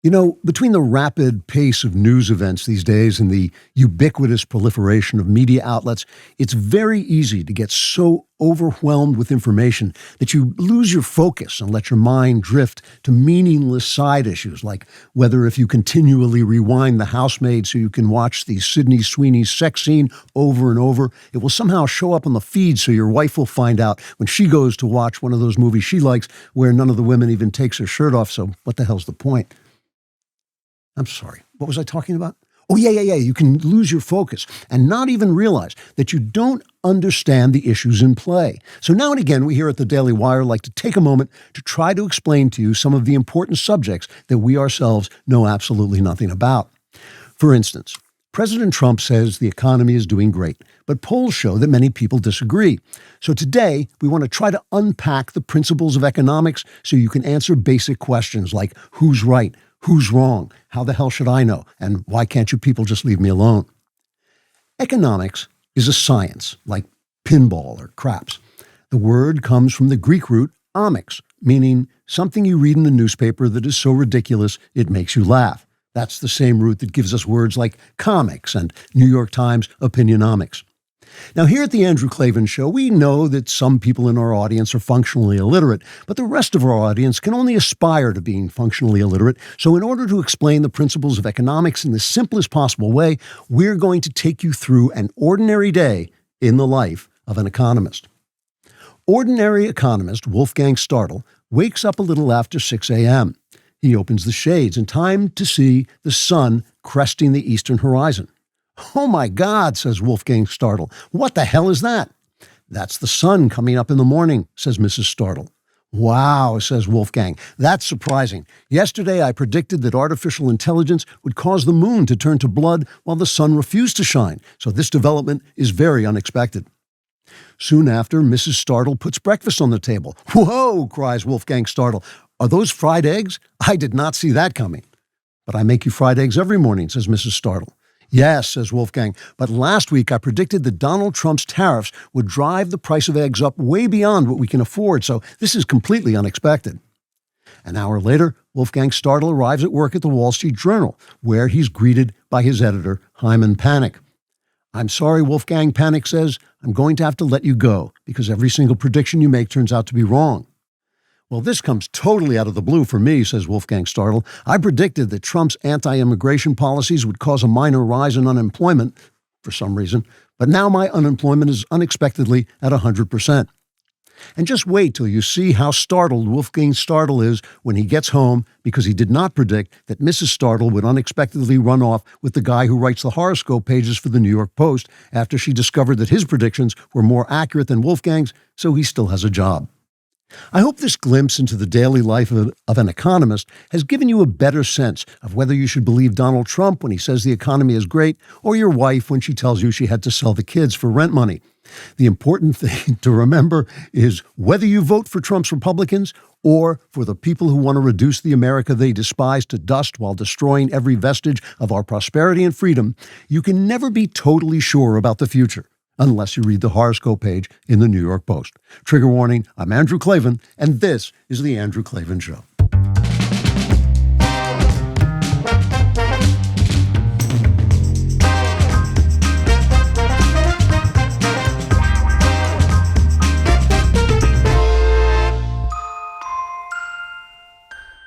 Between the rapid pace of news events these days and the ubiquitous proliferation of media outlets, it's very easy to get so overwhelmed with information that you lose your focus and let your mind drift to meaningless side issues, like whether if you continually rewind The Housemaid so you can watch the Sydney Sweeney sex scene over and over, it will somehow show up on the feed so your wife will find out when she goes to watch one of those movies she likes where none of the women even takes her shirt off, so what the hell's the point? I'm sorry, what was I talking about? Oh, yeah. You can lose your focus and not even realize that you don't understand the issues in play. So now and again, we here at the Daily Wire like to take a moment to try to explain to you some of the important subjects that we ourselves know absolutely nothing about. For instance, President Trump says the economy is doing great, but polls show that many people disagree. So today, we want to try to unpack the principles of economics so you can answer basic questions like who's right, who's wrong, how the hell should I know, and why can't you people just leave me alone? Economics is a science, like pinball or craps. The word comes from the Greek root omics, meaning something you read in the newspaper that is so ridiculous it makes you laugh. That's the same root that gives us words like comics and New York Times opinionomics. Now, here at the Andrew Klavan Show, we know that some people in our audience are functionally illiterate, but the rest of our audience can only aspire to being functionally illiterate. So in order to explain the principles of economics in the simplest possible way, we're going to take you through an ordinary day in the life of an economist. Ordinary economist Wolfgang Startle wakes up a little after 6 a.m. He opens the shades in time to see the sun cresting the eastern horizon. "Oh my God," says Wolfgang Startle. "What the hell is that?" "That's the sun coming up in the morning," says Mrs. Startle. "Wow," says Wolfgang. "That's surprising. Yesterday I predicted that artificial intelligence would cause the moon to turn to blood while the sun refused to shine. So this development is very unexpected." Soon after, Mrs. Startle puts breakfast on the table. "Whoa," cries Wolfgang Startle. "Are those fried eggs? I did not see that coming." "But I make you fried eggs every morning," says Mrs. Startle. "Yes," says Wolfgang, "but last week I predicted that Donald Trump's tariffs would drive the price of eggs up way beyond what we can afford, so this is completely unexpected." An hour later, Wolfgang Startle arrives at work at the Wall Street Journal, where he's greeted by his editor, Hyman Panik. "I'm sorry," Wolfgang Panik says, "I'm going to have to let you go, because every single prediction you make turns out to be wrong." "Well, this comes totally out of the blue for me," says Wolfgang Startle. "I predicted that Trump's anti-immigration policies would cause a minor rise in unemployment, for some reason, but now my unemployment is unexpectedly at 100%. And just wait till you see how startled Wolfgang Startle is when he gets home, because he did not predict that Mrs. Startle would unexpectedly run off with the guy who writes the horoscope pages for the New York Post after she discovered that his predictions were more accurate than Wolfgang's, so he still has a job. I hope this glimpse into the daily life of an economist has given you a better sense of whether you should believe Donald Trump when he says the economy is great, or your wife when she tells you she had to sell the kids for rent money. The important thing to remember is whether you vote for Trump's Republicans or for the people who want to reduce the America they despise to dust while destroying every vestige of our prosperity and freedom, you can never be totally sure about the future, unless you read the horoscope page in the New York Post. Trigger warning, I'm Andrew Klavan, and this is The Andrew Klavan Show.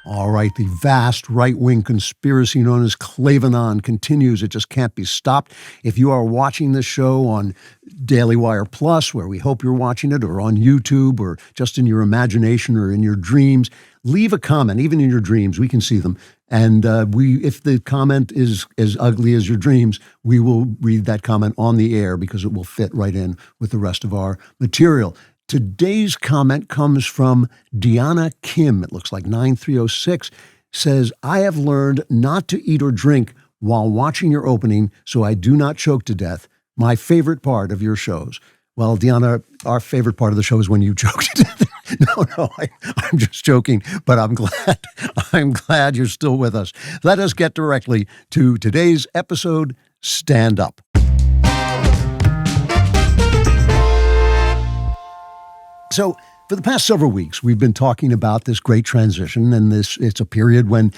All right, the vast right-wing conspiracy known as Klavanon continues. It just can't be stopped. If you are watching this show on DailyWire Plus, where we hope you're watching it, or on YouTube, or just in your imagination or in your dreams, leave a comment. Even in your dreams, we can see them. And if the comment is as ugly as your dreams, we will read that comment on the air because it will fit right in with the rest of our material. Today's comment comes from Deanna Kim. It looks like 9306, says, I have learned not to eat or drink while watching your opening so I do not choke to death. My favorite part of your shows. Well, Deanna, our favorite part of the show is when you choke to death. No, I'm just joking, but I'm glad you're still with us. Let us get directly to today's episode, Stand Up. So for the past several weeks, we've been talking about this great transition, and it's a period when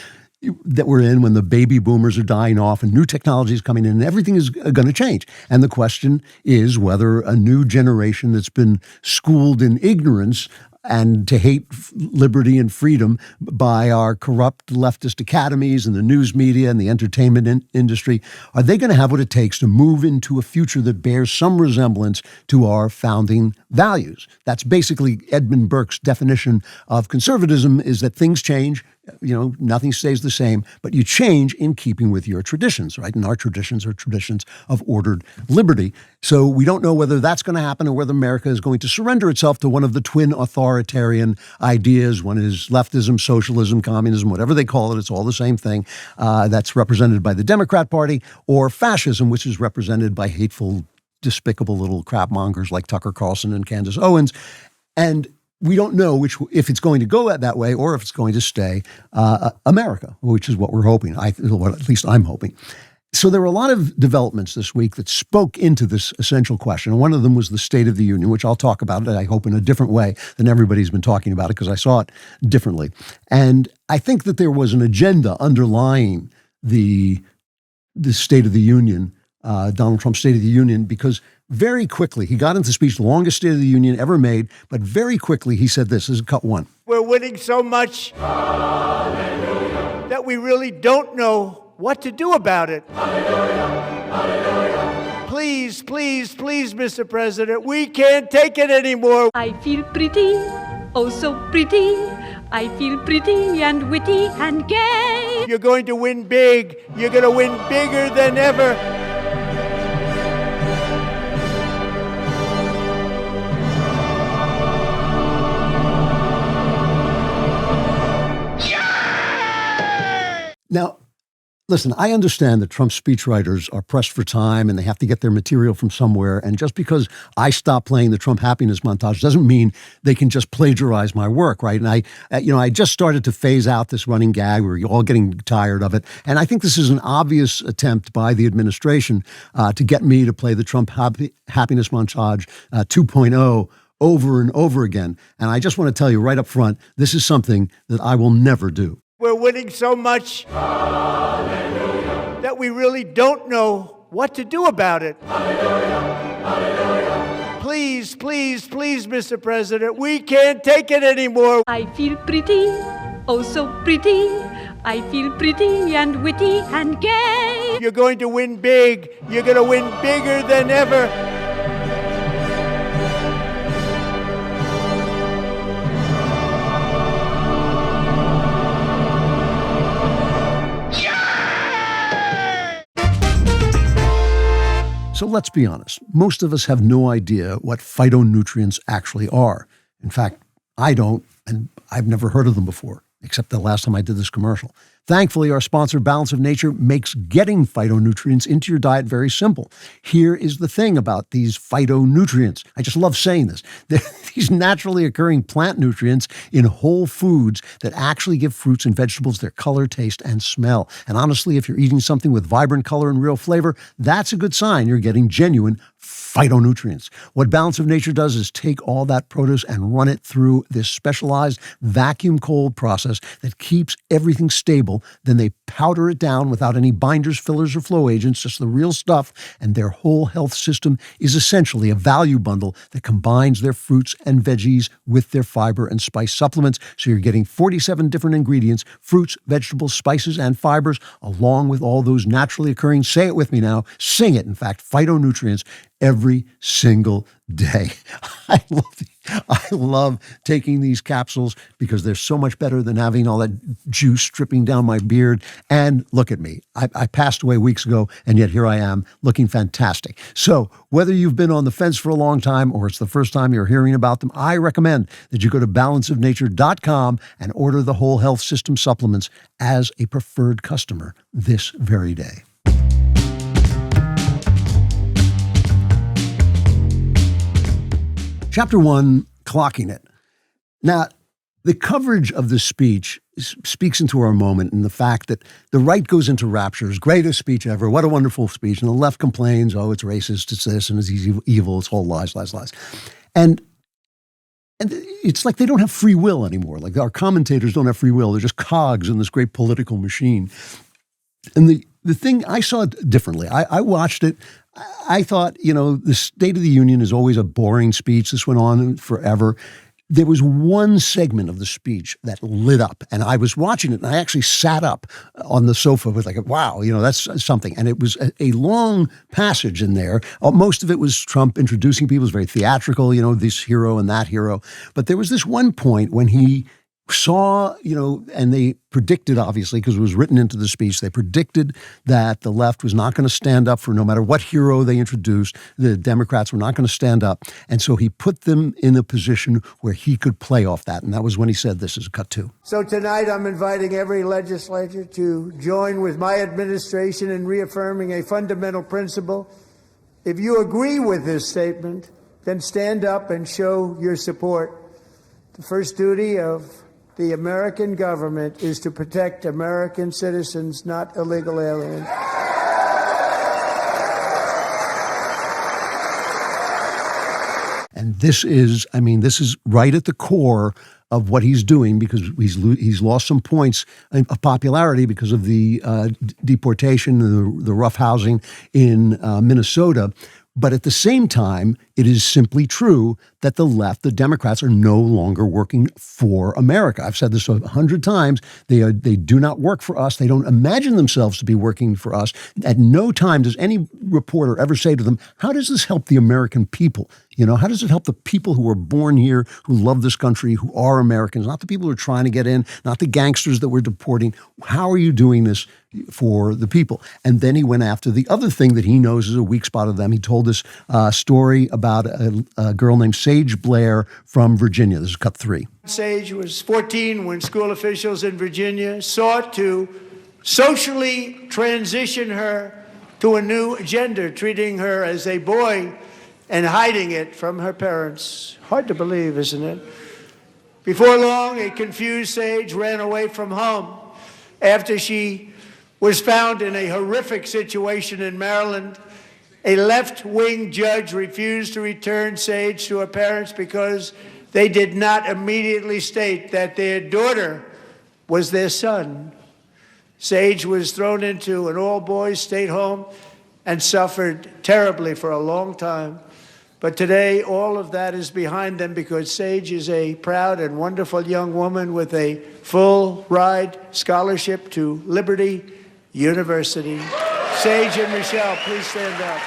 that we're in when the baby boomers are dying off and new technology is coming in and everything is going to change. And the question is whether a new generation that's been schooled in ignorance and to hate liberty and freedom by our corrupt leftist academies and the news media and the entertainment industry, are they going to have what it takes to move into a future that bears some resemblance to our founding values? That's basically Edmund Burke's definition of conservatism, is that things change. Nothing stays the same, but you change in keeping with your traditions, right? And our traditions are traditions of ordered liberty. So we don't know whether that's going to happen or whether America is going to surrender itself to one of the twin authoritarian ideas. One is leftism, socialism, communism, whatever they call it. It's all the same thing. That's represented by the Democrat Party, or fascism, which is represented by hateful, despicable little crapmongers like Tucker Carlson and Candace Owens. And we don't know if it's going to go that way or if it's going to stay America, which is what we're hoping. At least I'm hoping. So there were a lot of developments this week that spoke into this essential question. And one of them was the State of the Union, which I'll talk about, I hope, in a different way than everybody's been talking about it, because I saw it differently. And I think that there was an agenda underlying the State of the Union, Donald Trump's State of the Union, because very quickly he got into speech, the longest State of the Union ever made, but very quickly he said this is cut one. We're winning so much that we really don't know what to do about it. Please, please, please, Mr. President, we can't take it anymore. I feel pretty, oh so pretty. I feel pretty and witty and gay. You're going to win big. You're going to win bigger than ever. Now, listen, I understand that Trump's speechwriters are pressed for time and they have to get their material from somewhere. And just because I stop playing the Trump happiness montage doesn't mean they can just plagiarize my work, right? And I just started to phase out this running gag. We're all getting tired of it. And I think this is an obvious attempt by the administration to get me to play the Trump happiness montage 2.0 over and over again. And I just want to tell you right up front, this is something that I will never do. We're winning so much that we really don't know what to do about it. Please, please, please, Mr. President, we can't take it anymore. I feel pretty, oh so pretty. I feel pretty and witty and gay. You're going to win big. You're going to win bigger than ever. So let's be honest. Most of us have no idea what phytonutrients actually are. In fact, I don't, and I've never heard of them before, except the last time I did this commercial. Thankfully, our sponsor, Balance of Nature, makes getting phytonutrients into your diet very simple. Here is the thing about these phytonutrients. I just love saying this. They're these naturally occurring plant nutrients in whole foods that actually give fruits and vegetables their color, taste, and smell. And honestly, if you're eating something with vibrant color and real flavor, that's a good sign you're getting genuine phytonutrients. What Balance of Nature does is take all that produce and run it through this specialized vacuum cold process that keeps everything stable. Then they powder it down without any binders, fillers, or flow agents, just the real stuff. And their whole health system is essentially a value bundle that combines their fruits and veggies with their fiber and spice supplements. So you're getting 47 different ingredients, fruits, vegetables, spices, and fibers, along with all those naturally occurring, say it with me now, sing it, in fact, phytonutrients every single day. I love taking these capsules because they're so much better than having all that juice dripping down my beard. And look at me. I passed away weeks ago, and yet here I am looking fantastic. So whether you've been on the fence for a long time or it's the first time you're hearing about them, I recommend that you go to balanceofnature.com and order the Whole Health System supplements as a preferred customer this very day. Chapter 1, Clocking It. Now, the coverage of this speech speaks into our moment and the fact that the right goes into raptures, greatest speech ever, what a wonderful speech, and the left complains, oh, it's racist, it's this, and it's evil, it's all lies, lies, lies. And and it's like they don't have free will anymore. Like our commentators don't have free will. They're just cogs in this great political machine. And the thing, I saw it differently. I watched it. I thought, the State of the Union is always a boring speech. This went on forever. There was one segment of the speech that lit up, and I was watching it, and I actually sat up on the sofa with like, wow, that's something. And it was a long passage in there. Most of it was Trump introducing people. It was very theatrical, this hero and that hero. But there was this one point when he saw, and they predicted, obviously, because it was written into the speech, they predicted that the left was not going to stand up for no matter what hero they introduced. The Democrats were not going to stand up. And so he put them in a position where he could play off that. And that was when he said, this is cut two. So tonight I'm inviting every legislator to join with my administration in reaffirming a fundamental principle. If you agree with this statement, then stand up and show your support. The first duty of the American government is to protect American citizens, not illegal aliens. And this is right at the core of what he's doing, because he's lost some points of popularity because of the deportation, the rough housing in Minnesota. But at the same time, it is simply true that the left, the Democrats, are no longer working for America. I've said this 100 times. They do not work for us. They don't imagine themselves to be working for us. At no time does any reporter ever say to them, how does this help the American people? How does it help the people who were born here, who love this country, who are Americans, not the people who are trying to get in, not the gangsters that we're deporting? How are you doing this for the people? And then he went after the other thing that he knows is a weak spot of them. He told this story about a girl named Sage Blair from Virginia. This is cut 3. Sage was 14 when school officials in Virginia sought to socially transition her to a new gender, treating her as a boy and hiding it from her parents. Hard to believe, isn't it? Before long, a confused Sage ran away from home after she was found in a horrific situation in Maryland. A left-wing judge refused to return Sage to her parents because they did not immediately state that their daughter was their son. Sage was thrown into an all-boys state home and suffered terribly for a long time. But today, all of that is behind them because Sage is a proud and wonderful young woman with a full-ride scholarship to Liberty University. Sage and Michelle, please stand up.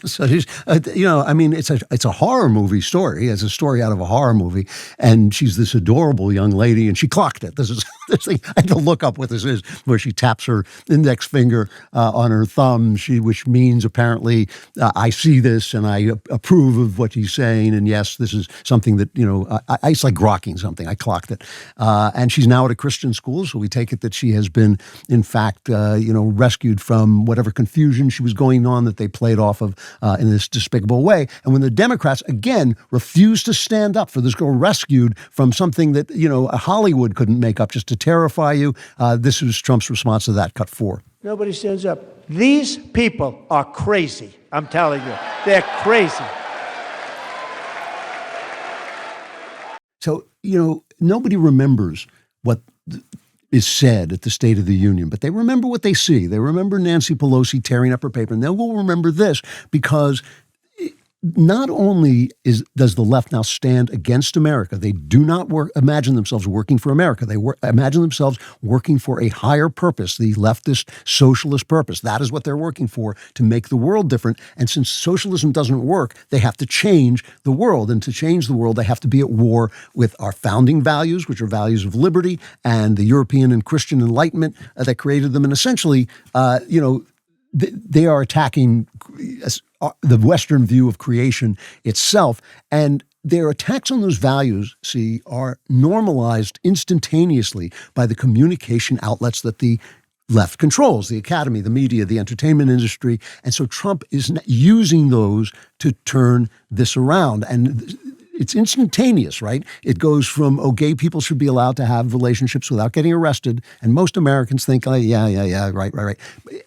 So she's, it's a horror movie story. It's a story out of a horror movie, and she's this adorable young lady, and she clocked it. This thing. I had to look up what this is, where she taps her index finger on her thumb, which means apparently I see this and I approve of what he's saying, and yes, this is something that it's like grokking something. I clocked it, and she's now at a Christian school, so we take it that she has been, in fact, rescued from whatever confusion she was going on that they played off of. In this despicable way. And when the Democrats, again, refused to stand up for this girl rescued from something that, Hollywood couldn't make up just to terrify you, this was Trump's response to that, cut 4. Nobody stands up. These people are crazy. I'm telling you. They're crazy. So, nobody remembers what is said at the State of the Union, but they remember what they see. They remember Nancy Pelosi tearing up her paper, and they will remember this because not only does the left now stand against America, they do not imagine themselves working for America. They imagine themselves working for a higher purpose, the leftist socialist purpose. That is what they're working for, to make the world different. And since socialism doesn't work, they have to change the world. And to change the world, they have to be at war with our founding values, which are values of liberty, and the European and Christian Enlightenment that created them. And essentially, they are attacking the Western view of creation itself. And their attacks on those values, are normalized instantaneously by the communication outlets that the left controls, the academy, the media, the entertainment industry. And so Trump is using those to turn this around. And it's instantaneous, right? It goes from, gay people should be allowed to have relationships without getting arrested. And most Americans think, right.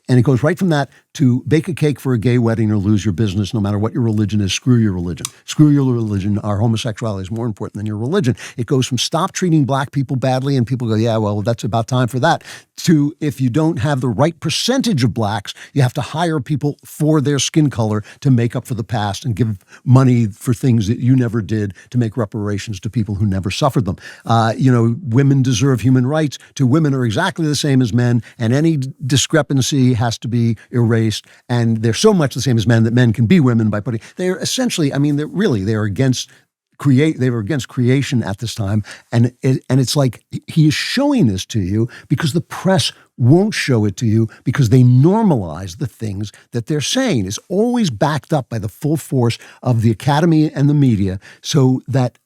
And it goes right from that to bake a cake for a gay wedding or lose your business, no matter what your religion is. Screw your religion. Screw your religion. Our homosexuality is more important than your religion. It goes from stop treating black people badly, and people go, yeah, well, that's about time for that, to if you don't have the right percentage of blacks, you have to hire people for their skin color to make up for the past and give money for things that you never did to make reparations to people who never suffered them. Women deserve human rights. To women are exactly the same as men, and any discrepancy has to be erased. And they're so much the same as men that men can be women by putting. They're essentially, they're against. They were against creation at this time, and it's like he is showing this to you because the press won't show it to you because they normalize the things that they're saying. It's always backed up by the full force of the academy and the media, so that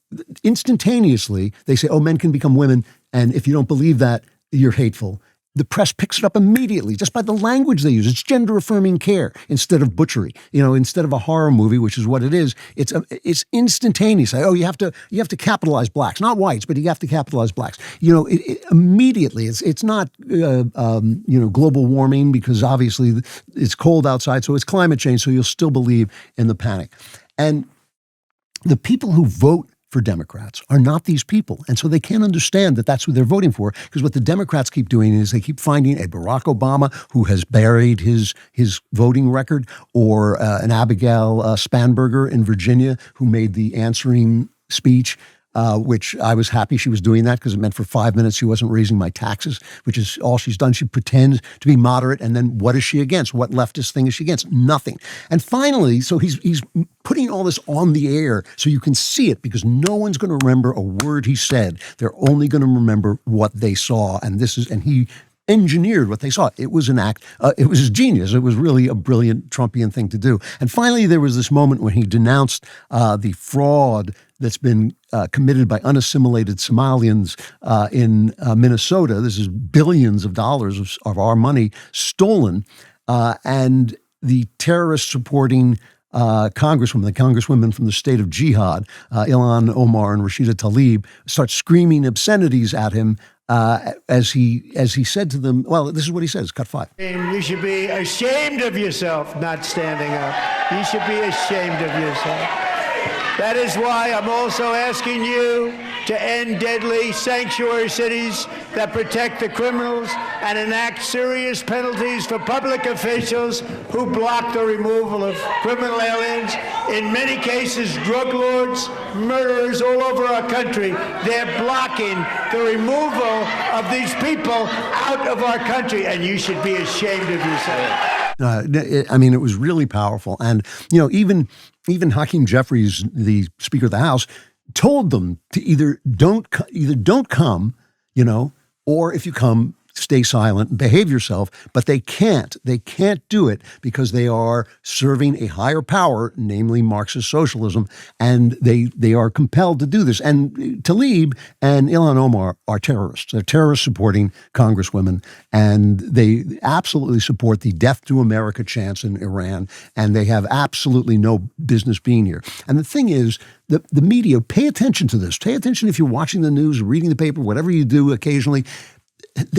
instantaneously they say, oh, men can become women, and if you don't believe that, you're hateful. The press picks it up immediately just by the language they use. It's gender-affirming care instead of butchery. Instead of a horror movie, which is what it is, it's instantaneous. Oh, you have to capitalize blacks, not whites, but you have to capitalize blacks. Immediately. It's not global warming, because obviously it's cold outside, so it's climate change. So you'll still believe in the panic, and the people who vote for Democrats are not these people. And so they can't understand that that's who they're voting for, because what the Democrats keep doing is they keep finding a Barack Obama who has buried his voting record, or an Abigail Spanberger in Virginia who made the answering speech, which I was happy she was doing that, because it meant for 5 minutes she wasn't raising my taxes, which is all she's done. She pretends to be moderate, and then what is she against? What leftist thing is she against? Nothing. And finally, so he's putting all this on the air so you can see it, because no one's going to remember a word he said. They're only going to remember what they saw, and he engineered what they saw. It was an act. It was his genius. It was really a brilliant Trumpian thing to do. And finally, there was this moment when he denounced the fraud that's been committed by unassimilated Somalians in Minnesota. This is billions of dollars of our money stolen, and the terrorist-supporting congresswomen from the state of Jihad, Ilhan Omar and Rashida Tlaib, start screaming obscenities at him as he said to them. Well, this is what he says. Cut 5. You should be ashamed of yourself not standing up. You should be ashamed of yourself. That is why I'm also asking you to end deadly sanctuary cities that protect the criminals and enact serious penalties for public officials who block the removal of criminal aliens. In many cases, drug lords, murderers all over our country, they're blocking the removal of these people out of our country, and you should be ashamed of yourself. It was really powerful. And, even Hakeem Jeffries, the Speaker of the House, told them to either don't come, or if you come, stay silent and behave yourself. But they can't do it, because they are serving a higher power, namely Marxist socialism, and they are compelled to do this. And Tlaib and Ilhan Omar are terrorists. They're terrorists supporting congresswomen, and they absolutely support the death to America chants in Iran, and they have absolutely no business being here. And the thing is, the media, pay attention to this. Pay attention if you're watching the news, reading the paper, whatever you do occasionally,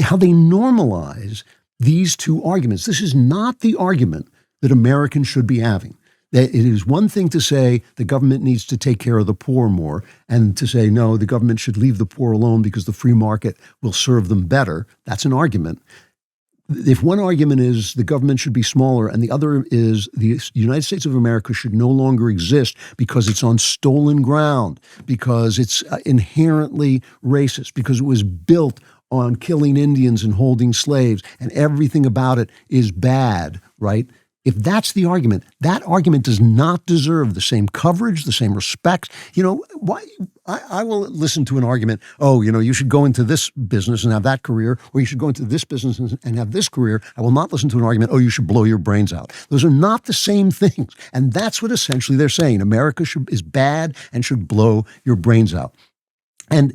how they normalize these two arguments. This is not the argument that Americans should be having. It is one thing to say the government needs to take care of the poor more, and to say, no, the government should leave the poor alone because the free market will serve them better. That's an argument. If one argument is the government should be smaller, and the other is the United States of America should no longer exist because it's on stolen ground, because it's inherently racist, because it was built on killing Indians and holding slaves, and everything about it is bad, right? If that's the argument, that argument does not deserve the same coverage, the same respect. Why? I will listen to an argument, you should go into this business and have that career, or you should go into this business and have this career. I will not listen to an argument, you should blow your brains out. Those are not the same things. And that's what essentially they're saying. America is bad and should blow your brains out. And,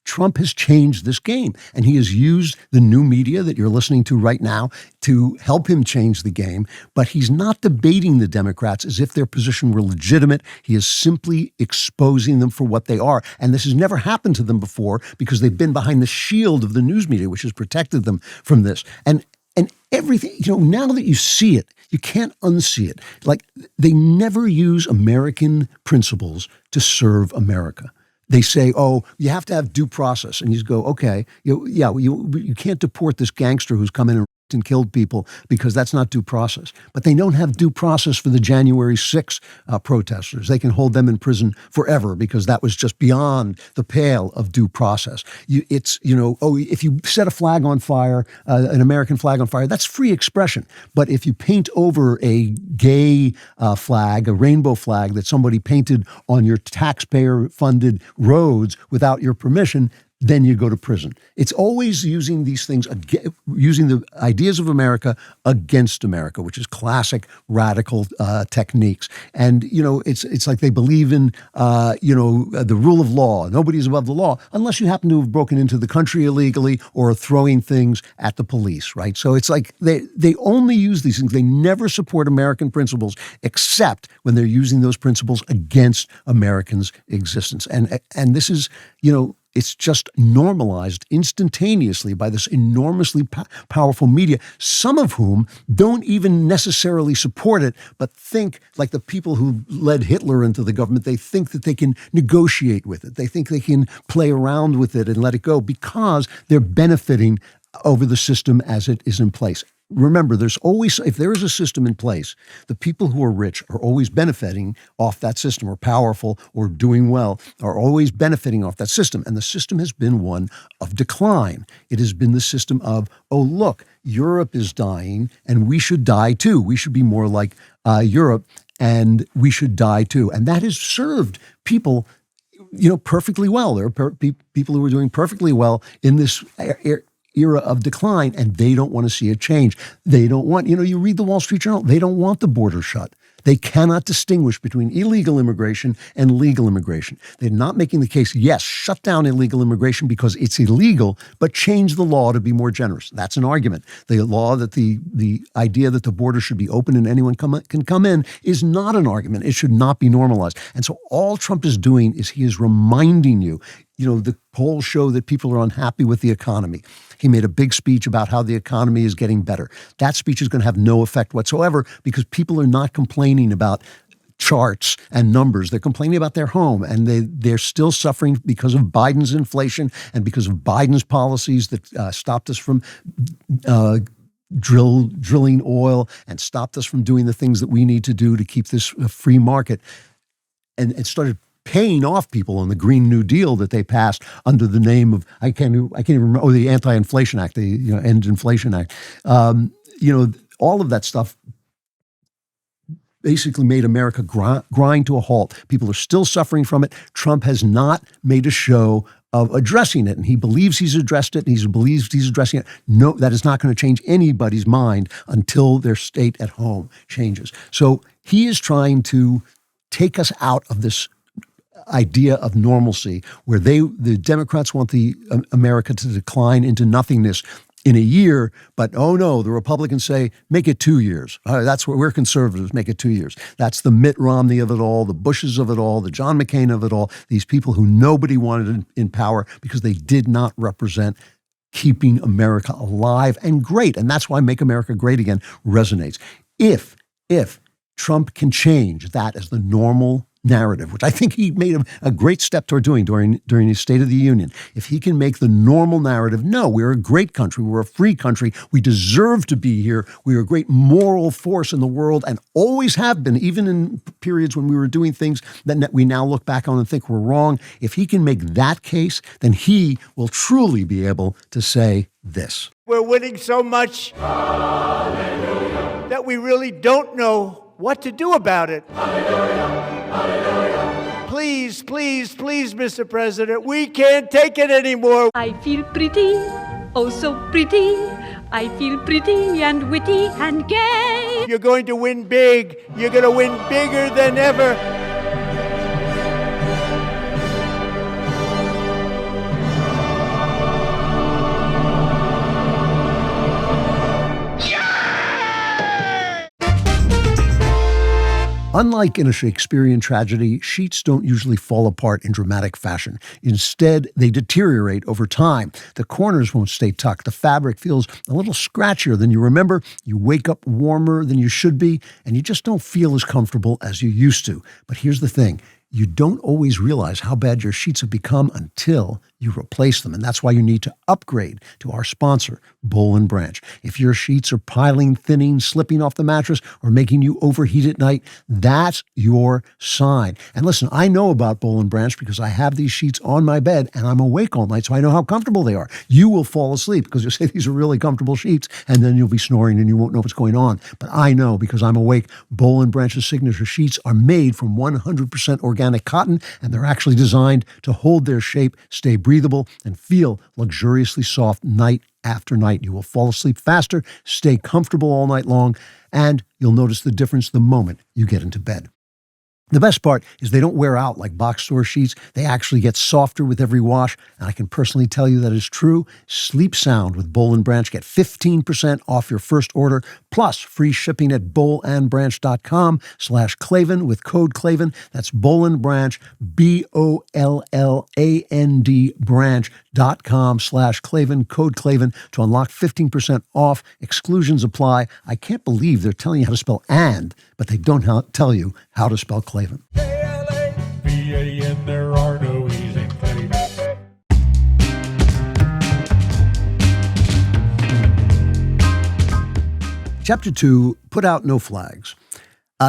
Trump has changed this game, and he has used the new media that you're listening to right now to help him change the game. But he's not debating the Democrats as if their position were legitimate. He is simply exposing them for what they are. And this has never happened to them before, because they've been behind the shield of the news media, which has protected them from this. And And everything, now that you see it, you can't unsee it. Like, they never use American principles to serve America. They say, oh, you have to have due process. And you go, okay, you can't deport this gangster who's come in and killed people because that's not due process. But they don't have due process for the January 6 protesters. They can hold them in prison forever because that was just beyond the pale of due process. If you set a flag on fire, an American flag on fire, that's free expression. But if you paint over a gay flag, a rainbow flag that somebody painted on your taxpayer-funded roads without your permission, then you go to prison. It's always using these things, using the ideas of America against America, which is classic radical techniques. And, it's like they believe in, the rule of law. Nobody's above the law unless you happen to have broken into the country illegally or are throwing things at the police, right? So it's like they only use these things. They never support American principles except when they're using those principles against Americans' existence. And this is, it's just normalized instantaneously by this enormously powerful media, some of whom don't even necessarily support it, but think, like the people who led Hitler into the government, they think that they can negotiate with it. They think they can play around with it and let it go because they're benefiting over the system as it is in place. Remember, if there is a system in place, the people who are rich are always benefiting off that system, or powerful or doing well are always benefiting off that system. And the system has been one of decline. It has been the system of, oh, look, Europe is dying and we should die too. We should be more like Europe and we should die too. And that has served people perfectly well. There are people who are doing perfectly well in this era of decline, and they don't want to see a change. They don't want, you read the Wall Street Journal, they don't want the border shut. They cannot distinguish between illegal immigration and legal immigration. They're not making the case, yes, shut down illegal immigration because it's illegal, but change the law to be more generous. That's an argument. The law that the idea that the border should be open and anyone can come in is not an argument. It should not be normalized. And so all Trump is doing is he is reminding you, the polls show that people are unhappy with the economy. He made a big speech about how the economy is getting better. That speech is going to have no effect whatsoever because people are not complaining about charts and numbers. They're complaining about their home, and they're still suffering because of Biden's inflation and because of Biden's policies that stopped us from drilling oil and stopped us from doing the things that we need to do to keep this a free market. And it started paying off people on the Green New Deal that they passed under the name of, I can't even remember, the Anti-Inflation Act, the End Inflation Act. All of that stuff basically made America grind to a halt. People are still suffering from it. Trump has not made a show of addressing it, and he believes he's addressed it, and he believes he's addressing it. No, that is not going to change anybody's mind until their state at home changes. So he is trying to take us out of this idea of normalcy, where the Democrats want the America to decline into nothingness in a year, but oh no, the Republicans say, make it 2 years. That's what we're conservatives, make it 2 years. That's the Mitt Romney of it all, the Bushes of it all, the John McCain of it all, these people who nobody wanted in power because they did not represent keeping America alive and great. And that's why Make America Great Again resonates. If Trump can change that as the normal narrative, which I think he made a great step toward doing during his State of the Union. If he can make the normal narrative, no, we're a great country, we're a free country, we deserve to be here, we are a great moral force in the world and always have been, even in periods when we were doing things that we now look back on and think were wrong. If he can make that case, then he will truly be able to say this. We're winning so much that we really don't know what to do about it. Please, please, please, Mr. President, we can't take it anymore. I feel pretty, oh so pretty. I feel pretty and witty and gay. You're going to win big. You're going to win bigger than ever. Unlike in a Shakespearean tragedy, sheets don't usually fall apart in dramatic fashion. Instead, they deteriorate over time. The corners won't stay tucked. The fabric feels a little scratchier than you remember. You wake up warmer than you should be, and you just don't feel as comfortable as you used to. But here's the thing. You don't always realize how bad your sheets have become until you replace them. And that's why you need to upgrade to our sponsor, Boll and Branch. If your sheets are piling, thinning, slipping off the mattress, or making you overheat at night, that's your sign. And listen, I know about Boll and Branch because I have these sheets on my bed and I'm awake all night, so I know how comfortable they are. You will fall asleep because you'll say these are really comfortable sheets, and then you'll be snoring and you won't know what's going on. But I know because I'm awake. Boll and Branch's signature sheets are made from 100% organic cotton, and they're actually designed to hold their shape, stay breathable, and feel luxuriously soft night after night. You will fall asleep faster, stay comfortable all night long, and you'll notice the difference the moment you get into bed. The best part is they don't wear out like box store sheets. They actually get softer with every wash, and I can personally tell you that is true. Sleep sound with Boll and Branch. Get 15% off your first order, plus free shipping at bollandbranch.com/Klavan with code Klavan. That's Boll and Branch, BOLLAND branch.com/Klavan, code Klavan to unlock 15% off. Exclusions apply. I can't believe they're telling you how to spell and, but they don't tell you how to spell Klavan. K-L-A-V-A-N, there are no E's in Klavan. Chapter 2, Put Out No Flags.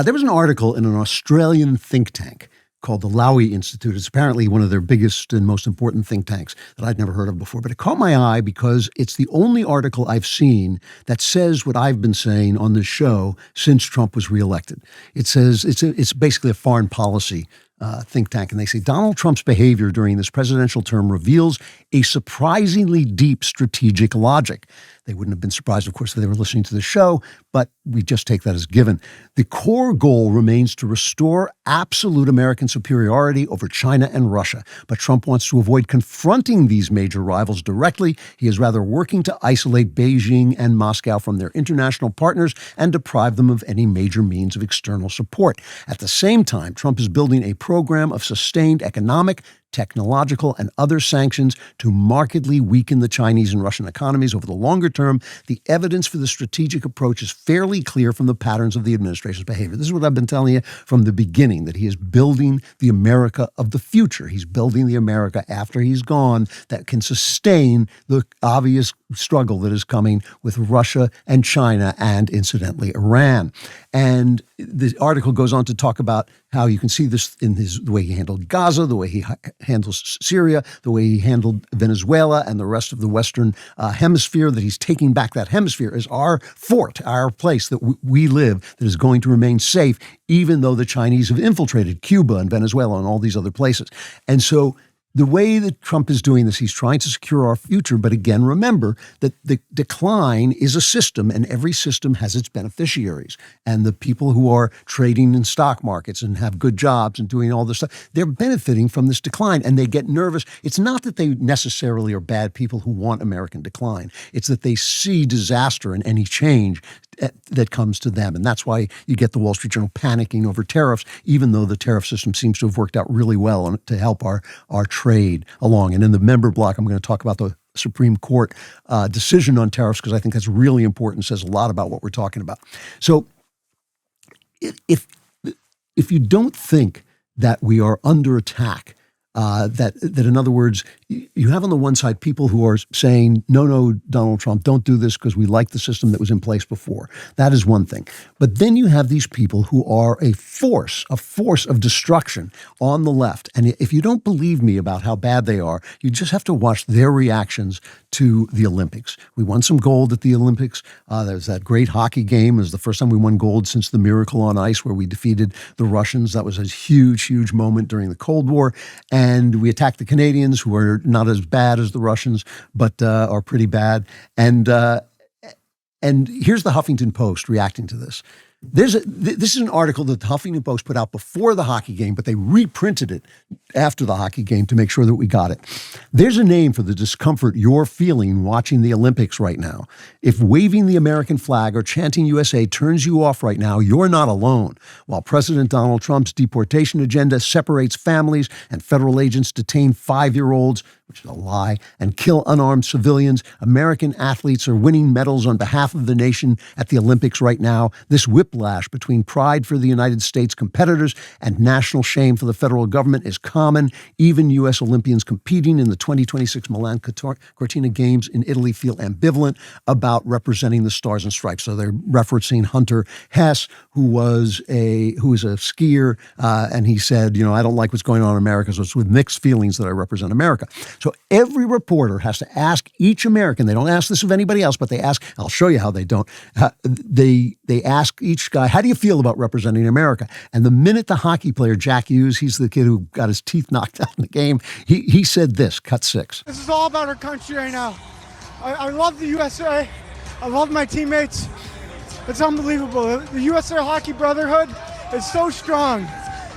There was an article in an Australian think tank called the Lowy Institute. It's apparently one of their biggest and most important think tanks that I'd never heard of before. But it caught my eye because it's the only article I've seen that says what I've been saying on this show since Trump was reelected. It says it's basically a foreign policy think tank, and they say Donald Trump's behavior during this presidential term reveals a surprisingly deep strategic logic. They wouldn't have been surprised, of course, if they were listening to the show, but we just take that as given. The core goal remains to restore absolute American superiority over China and Russia, but Trump wants to avoid confronting these major rivals directly. He is rather working to isolate Beijing and Moscow from their international partners and deprive them of any major means of external support. At the same time, Trump is building a program of sustained economic, technological, and other sanctions to markedly weaken the Chinese and Russian economies over the longer term. The evidence for the strategic approach is fairly clear from the patterns of the administration's behavior. This is what I've been telling you from the beginning, that he is building the America of the future. He's building the America after he's gone that can sustain the obvious struggle that is coming with Russia and China and, incidentally, Iran. And the article goes on to talk about how you can see this in the way he handled Gaza, the way he handles Syria, the way he handled Venezuela and the rest of the Western hemisphere, that he's taking back that hemisphere as our fort, our place that we live, that is going to remain safe, even though the Chinese have infiltrated Cuba and Venezuela and all these other places. And so the way that Trump is doing this, he's trying to secure our future. But again, remember that the decline is a system, and every system has its beneficiaries. And the people who are trading in stock markets and have good jobs and doing all this stuff, they're benefiting from this decline, and they get nervous. It's not that they necessarily are bad people who want American decline. It's that they see disaster in any change that comes to them. And that's why you get the Wall Street Journal panicking over tariffs, even though the tariff system seems to have worked out really well to help our trade along. And in the member block, I'm going to talk about the Supreme Court decision on tariffs, because I think that's really important, says a lot about what we're talking about. So if you don't think that we are under attack, that in other words, you have on the one side people who are saying, no, Donald Trump, don't do this because we like the system that was in place before. That is one thing. But then you have these people who are a force of destruction on the left. And if you don't believe me about how bad they are, you just have to watch their reactions to the Olympics. We won some gold at the Olympics. There's that great hockey game. It was the first time we won gold since the Miracle on Ice, where we defeated the Russians. That was a huge, huge moment during the Cold War. And we attacked the Canadians, who are not as bad as the Russians, but are pretty bad. And here's the Huffington Post reacting to this. This is an article that the Huffington Post put out before the hockey game, but they reprinted it after the hockey game to make sure that we got it. There's a name for the discomfort you're feeling watching the Olympics right now. If waving the American flag or chanting USA turns you off right now, you're not alone. While President Donald Trump's deportation agenda separates families and federal agents detain 5-year-olds, which is a lie, and kill unarmed civilians, American athletes are winning medals on behalf of the nation at the Olympics right now. This whiplash between pride for the United States competitors and national shame for the federal government is common. Even U.S. Olympians competing in the 2026 Milan Cortina Games in Italy feel ambivalent about representing the Stars and Stripes. So they're referencing Hunter Hess, who is a skier, and he said, I don't like what's going on in America, so it's with mixed feelings that I represent America. So every reporter has to ask each American, they don't ask this of anybody else, but they ask, I'll show you how they don't, they ask each guy, how do you feel about representing America? And the minute the hockey player, Jack Hughes, he's the kid who got his teeth knocked out in the game, he said this, cut 6. This is all about our country right now. I love the USA. I love my teammates. It's unbelievable. The USA Hockey Brotherhood is so strong,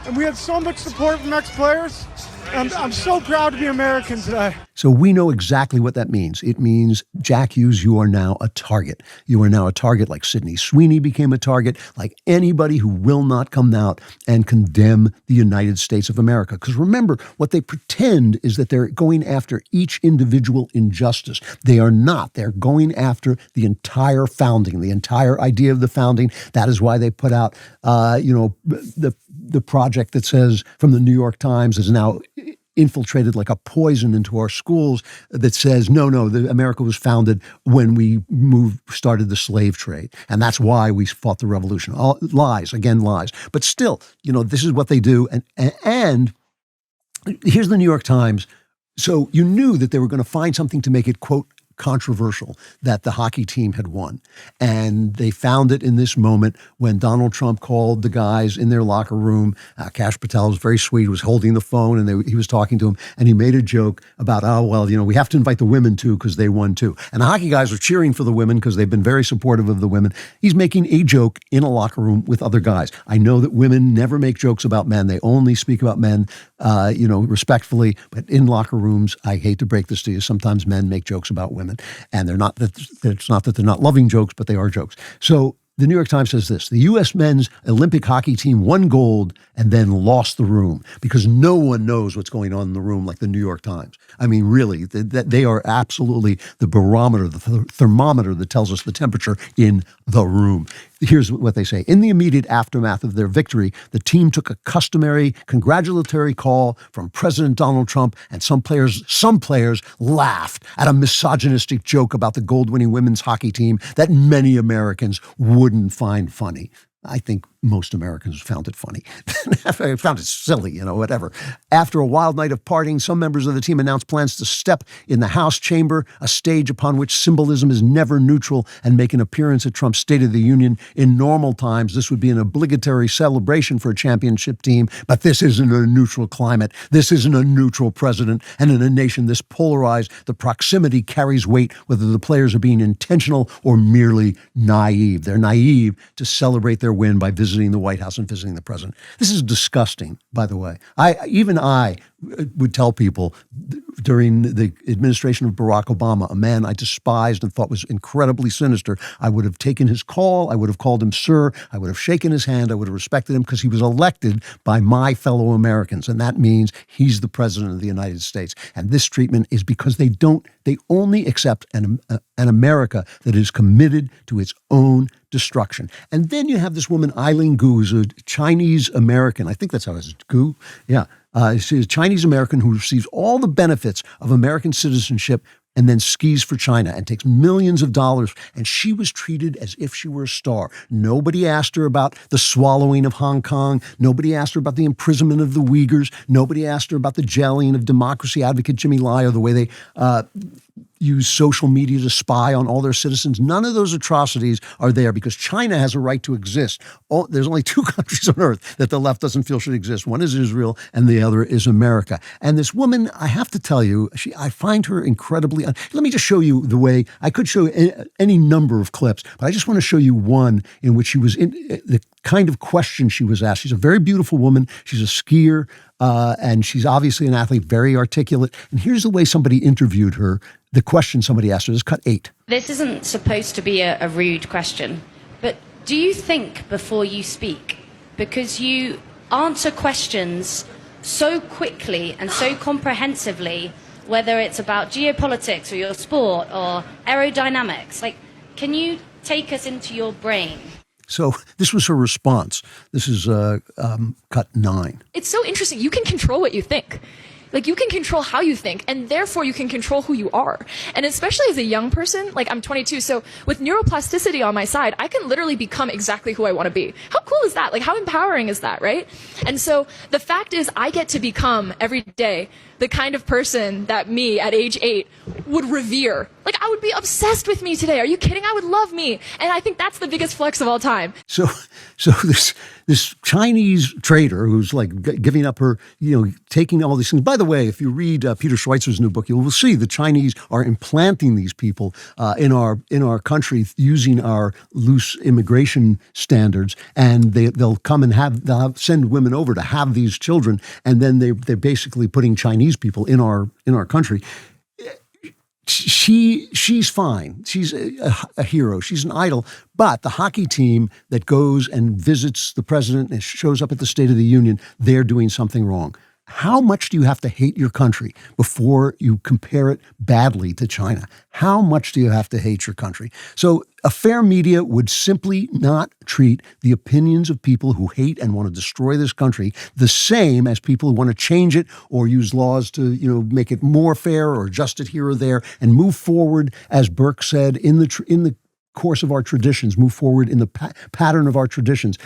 and we have so much support from ex-players. I'm so proud to be American today. So we know exactly what that means. It means, Jack Hughes, you are now a target. You are now a target like Sydney Sweeney became a target, like anybody who will not come out and condemn the United States of America. Because remember, what they pretend is that they're going after each individual injustice. They are not. They're going after the entire founding, the entire idea of the founding. That is why they put out, the project that says, from the New York Times, is now infiltrated like a poison into our schools, that says, no, America was founded when we started the slave trade. And that's why we fought the revolution. All lies, again, lies. But still, this is what they do. And here's the New York Times. So you knew that they were going to find something to make it, quote, controversial that the hockey team had won. And they found it in this moment when Donald Trump called the guys in their locker room. Kash Patel was very sweet, was holding the phone, and he was talking to him, and he made a joke about, we have to invite the women too because they won too. And the hockey guys are cheering for the women because they've been very supportive of the women. He's making a joke in a locker room with other guys. I know that women never make jokes about men. They only speak about men, respectfully. But in locker rooms, I hate to break this to you, sometimes men make jokes about women. And it's not that they're not loving jokes, but they are jokes. So the New York Times says this: the U.S. men's Olympic hockey team won gold and then lost the room because no one knows what's going on in the room like the New York Times. I mean, really, they are absolutely the barometer, the thermometer that tells us the temperature in the room. Here's what they say. In the immediate aftermath of their victory, the team took a customary congratulatory call from President Donald Trump, and some players laughed at a misogynistic joke about the gold-winning women's hockey team that many Americans wouldn't find funny. I think most Americans found it funny. Found it silly, whatever. After a wild night of partying, some members of the team announced plans to step in the House chamber, a stage upon which symbolism is never neutral, and make an appearance at Trump's State of the Union. In normal times, this would be an obligatory celebration for a championship team, but this isn't a neutral climate. This isn't a neutral president. And in a nation this polarized, the proximity carries weight, whether the players are being intentional or merely naive. They're naive to celebrate their win by visiting the White House and visiting the president. This is disgusting, by the way. I would tell people during the administration of Barack Obama, a man I despised and thought was incredibly sinister, I would have taken his call, I would have called him sir, I would have shaken his hand, I would have respected him because he was elected by my fellow Americans. And that means he's the president of the United States. And this treatment is because they only accept an America that is committed to its own destruction. And then you have this woman, Eileen Gu, who's a Chinese American. I think that's how it's Gu. Yeah. She's a Chinese American who receives all the benefits of American citizenship and then skis for China and takes millions of dollars. And she was treated as if she were a star. Nobody asked her about the swallowing of Hong Kong. Nobody asked her about the imprisonment of the Uyghurs. Nobody asked her about the jailing of democracy advocate Jimmy Lai, or the way they use social media to spy on all their citizens. None of those atrocities are there because China has a right to exist. There's only two countries on earth that the left doesn't feel should exist. One is Israel and the other is America. And this woman, I have to tell you, I find her incredibly, let me just show you the way, I could show any number of clips, but I just want to show you one in which she was in the kind of question she was asked. She's a very beautiful woman. She's a skier. And she's obviously an athlete, very articulate. And here's the way somebody interviewed her, the question somebody asked her. This is cut 8. This isn't supposed to be a rude question, but do you think before you speak? Because you answer questions so quickly and so comprehensively, whether it's about geopolitics or your sport or aerodynamics. Like, can you take us into your brain? So this was her response. This is cut 9. It's so interesting. You can control what you think. Like, you can control how you think, and therefore you can control who you are. And especially as a young person, like I'm 22, so with neuroplasticity on my side, I can literally become exactly who I want to be. How cool is that? Like, how empowering is that, right? And so the fact is I get to become every day the kind of person that me at age 8 would revere. Like, I would be obsessed with me today. Are you kidding? I would love me. And I think that's the biggest flex of all time. So this Chinese trader who's like giving up her, taking all these things. By the way, if you read Peter Schweitzer's new book, you will see the Chinese are implanting these people in our country using our loose immigration standards, and they'll come and send women over to have these children, and then they're basically putting Chinese people in our country. She's fine. She's a hero. She's an idol. But the hockey team that goes and visits the president and shows up at the State of the Union, they're doing something wrong. How much do you have to hate your country before you compare it badly to China? How much do you have to hate your country? So a fair media would simply not treat the opinions of people who hate and want to destroy this country the same as people who want to change it or use laws to, make it more fair or adjust it here or there and move forward, as Burke said, in the course of our traditions, move forward in the pattern of our traditions.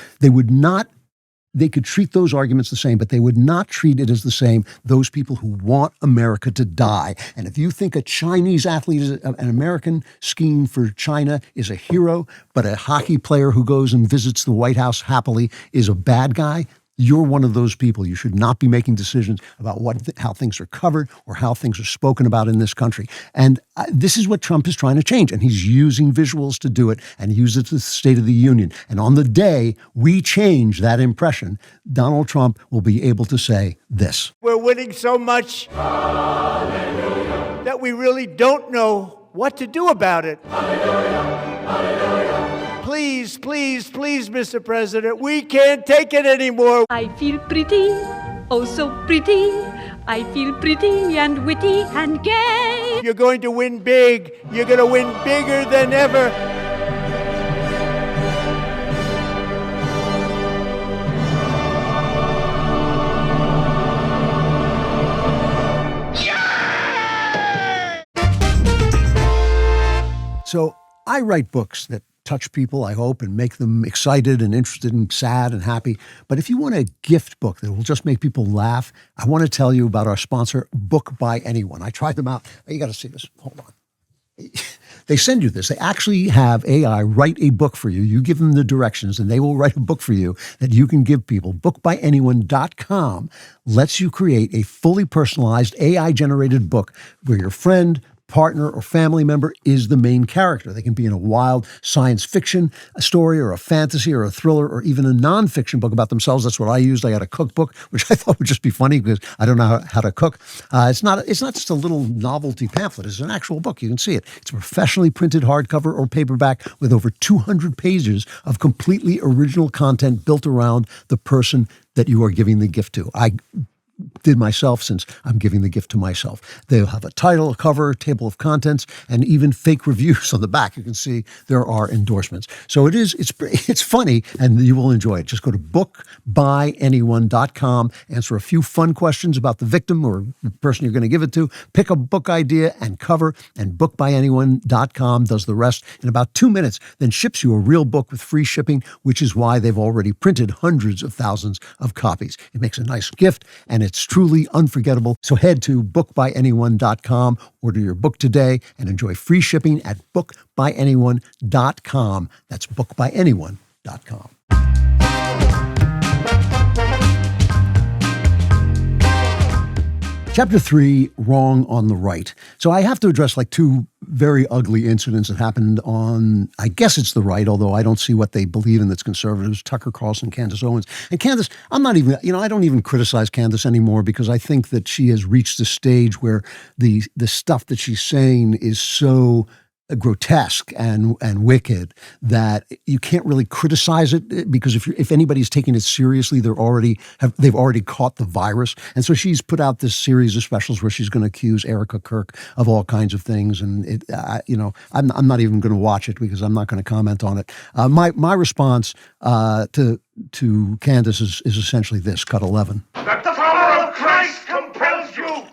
They could treat those arguments the same, but they would not treat it as the same, those people who want America to die. And if you think a Chinese athlete, an American skiing for China is a hero, but a hockey player who goes and visits the White House happily is a bad guy, you're one of those people. You should not be making decisions about how things are covered or how things are spoken about in this country. And this is what Trump is trying to change. And he's using visuals to do it and use it to the State of the Union. And on the day we change that impression, Donald Trump will be able to say this. We're winning so much that we really don't know what to do about it. Please, please, please, Mr. President, we can't take it anymore. I feel pretty, oh so pretty. I feel pretty and witty and gay. You're going to win big. You're going to win bigger than ever. So I write books that touch people, I hope, and make them excited and interested and sad and happy. But if you want a gift book that will just make people laugh, I want to tell you about our sponsor, Book by Anyone. I tried them out. You got to see this. Hold on. They send you this. They actually have AI write a book for you. You give them the directions, and they will write a book for you that you can give people. BookByAnyone.com lets you create a fully personalized AI-generated book where your friend, partner, or family member is the main character. They can be in a wild science fiction story or a fantasy or a thriller or even a nonfiction book about themselves. That's what I used. I got a cookbook, which I thought would just be funny because I don't know how to cook. It's not just a little novelty pamphlet. It's an actual book. You can see it. It's a professionally printed hardcover or paperback with over 200 pages of completely original content built around the person that you are giving the gift to. I did myself since I'm giving the gift to myself. They'll have a title, a cover, table of contents, and even fake reviews on the back. You can see there are endorsements. So it's funny, and you will enjoy it. Just go to bookbyanyone.com, answer a few fun questions about the victim or the person you're going to give it to, pick a book idea and cover, and bookbyanyone.com does the rest in about 2 minutes, then ships you a real book with free shipping, which is why they've already printed hundreds of thousands of copies. It makes a nice gift, and it's truly unforgettable. So head to bookbyanyone.com, order your book today, and enjoy free shipping at bookbyanyone.com. That's bookbyanyone.com. Chapter 3, Wrong on the Right. So I have to address like two very ugly incidents that happened on, I guess it's the right, although I don't see what they believe in that's conservatives, Tucker Carlson, Candace Owens. And Candace, I'm not even, I don't even criticize Candace anymore because I think that she has reached the stage where the stuff that she's saying is so grotesque and wicked that you can't really criticize it, because if anybody's taking it seriously, they've already caught the virus. And so she's put out this series of specials where she's going to accuse Erica Kirk of all kinds of things, and I'm not even going to watch it because I'm not going to comment on it. My response to Candace is essentially this: cut 11. The power of Christ compels you.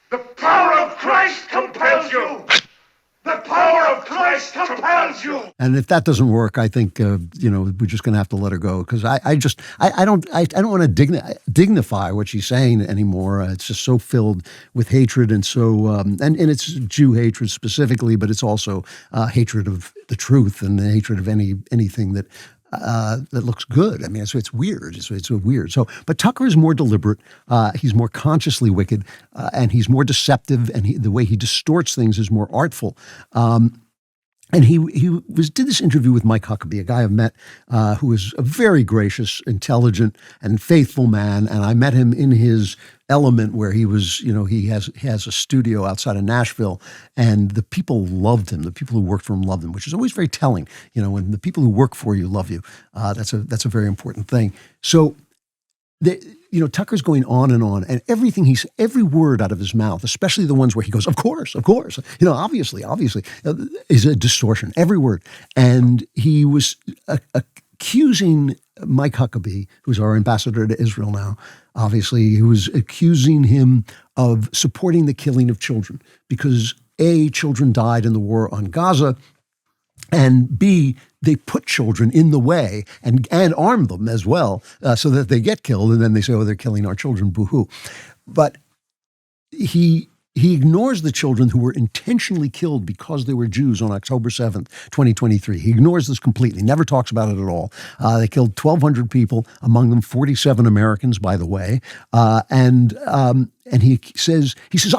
The power of Christ compels you. The power of Christ compels you. And if that doesn't work, I think we're just going to have to let her go, because I don't want to dignify what she's saying anymore. It's just so filled with hatred, and so and it's Jew hatred specifically, but it's also hatred of the truth and the hatred of anything that looks good. I mean, so it's weird. It's weird. So, but Tucker is more deliberate. He's more consciously wicked, and he's more deceptive. And the way he distorts things is more artful. And he did this interview with Mike Huckabee, a guy I've met who is a very gracious, intelligent, and faithful man. And I met him in his element, where he was, he has a studio outside of Nashville, and the people loved him. The people who worked for him loved him, which is always very telling. When the people who work for you love you, that's a very important thing. So, Tucker's going on, and every word out of his mouth, especially the ones where he goes, of course, obviously, is a distortion. Every word. And he was accusing Mike Huckabee, who's our ambassador to Israel now, obviously, he was accusing him of supporting the killing of children because A, children died in the war on Gaza, and B, they put children in the way and arm them as well so that they get killed, and then they say, oh, they're killing our children, boo-hoo. But he ignores the children who were intentionally killed because they were Jews on October 7th, 2023. He ignores this completely, never talks about it at all. They killed 1,200 people, among them 47 Americans, by the way. And he says, Tucker says,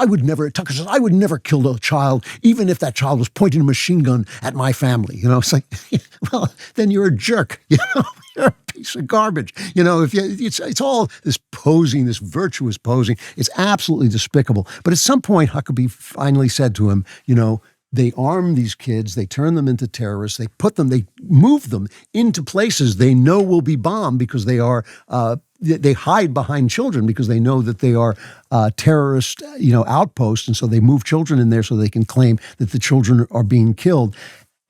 I would never kill a child, even if that child was pointing a machine gun at my family. It's like, well, then you're a jerk. You're a piece of garbage. It's all this posing, this virtuous posing. It's absolutely despicable. But at some point, Huckabee finally said to him, they arm these kids, they turn them into terrorists, they move them into places they know will be bombed because they are, they hide behind children because they know that they are terrorist, outposts. And so they move children in there so they can claim that the children are being killed.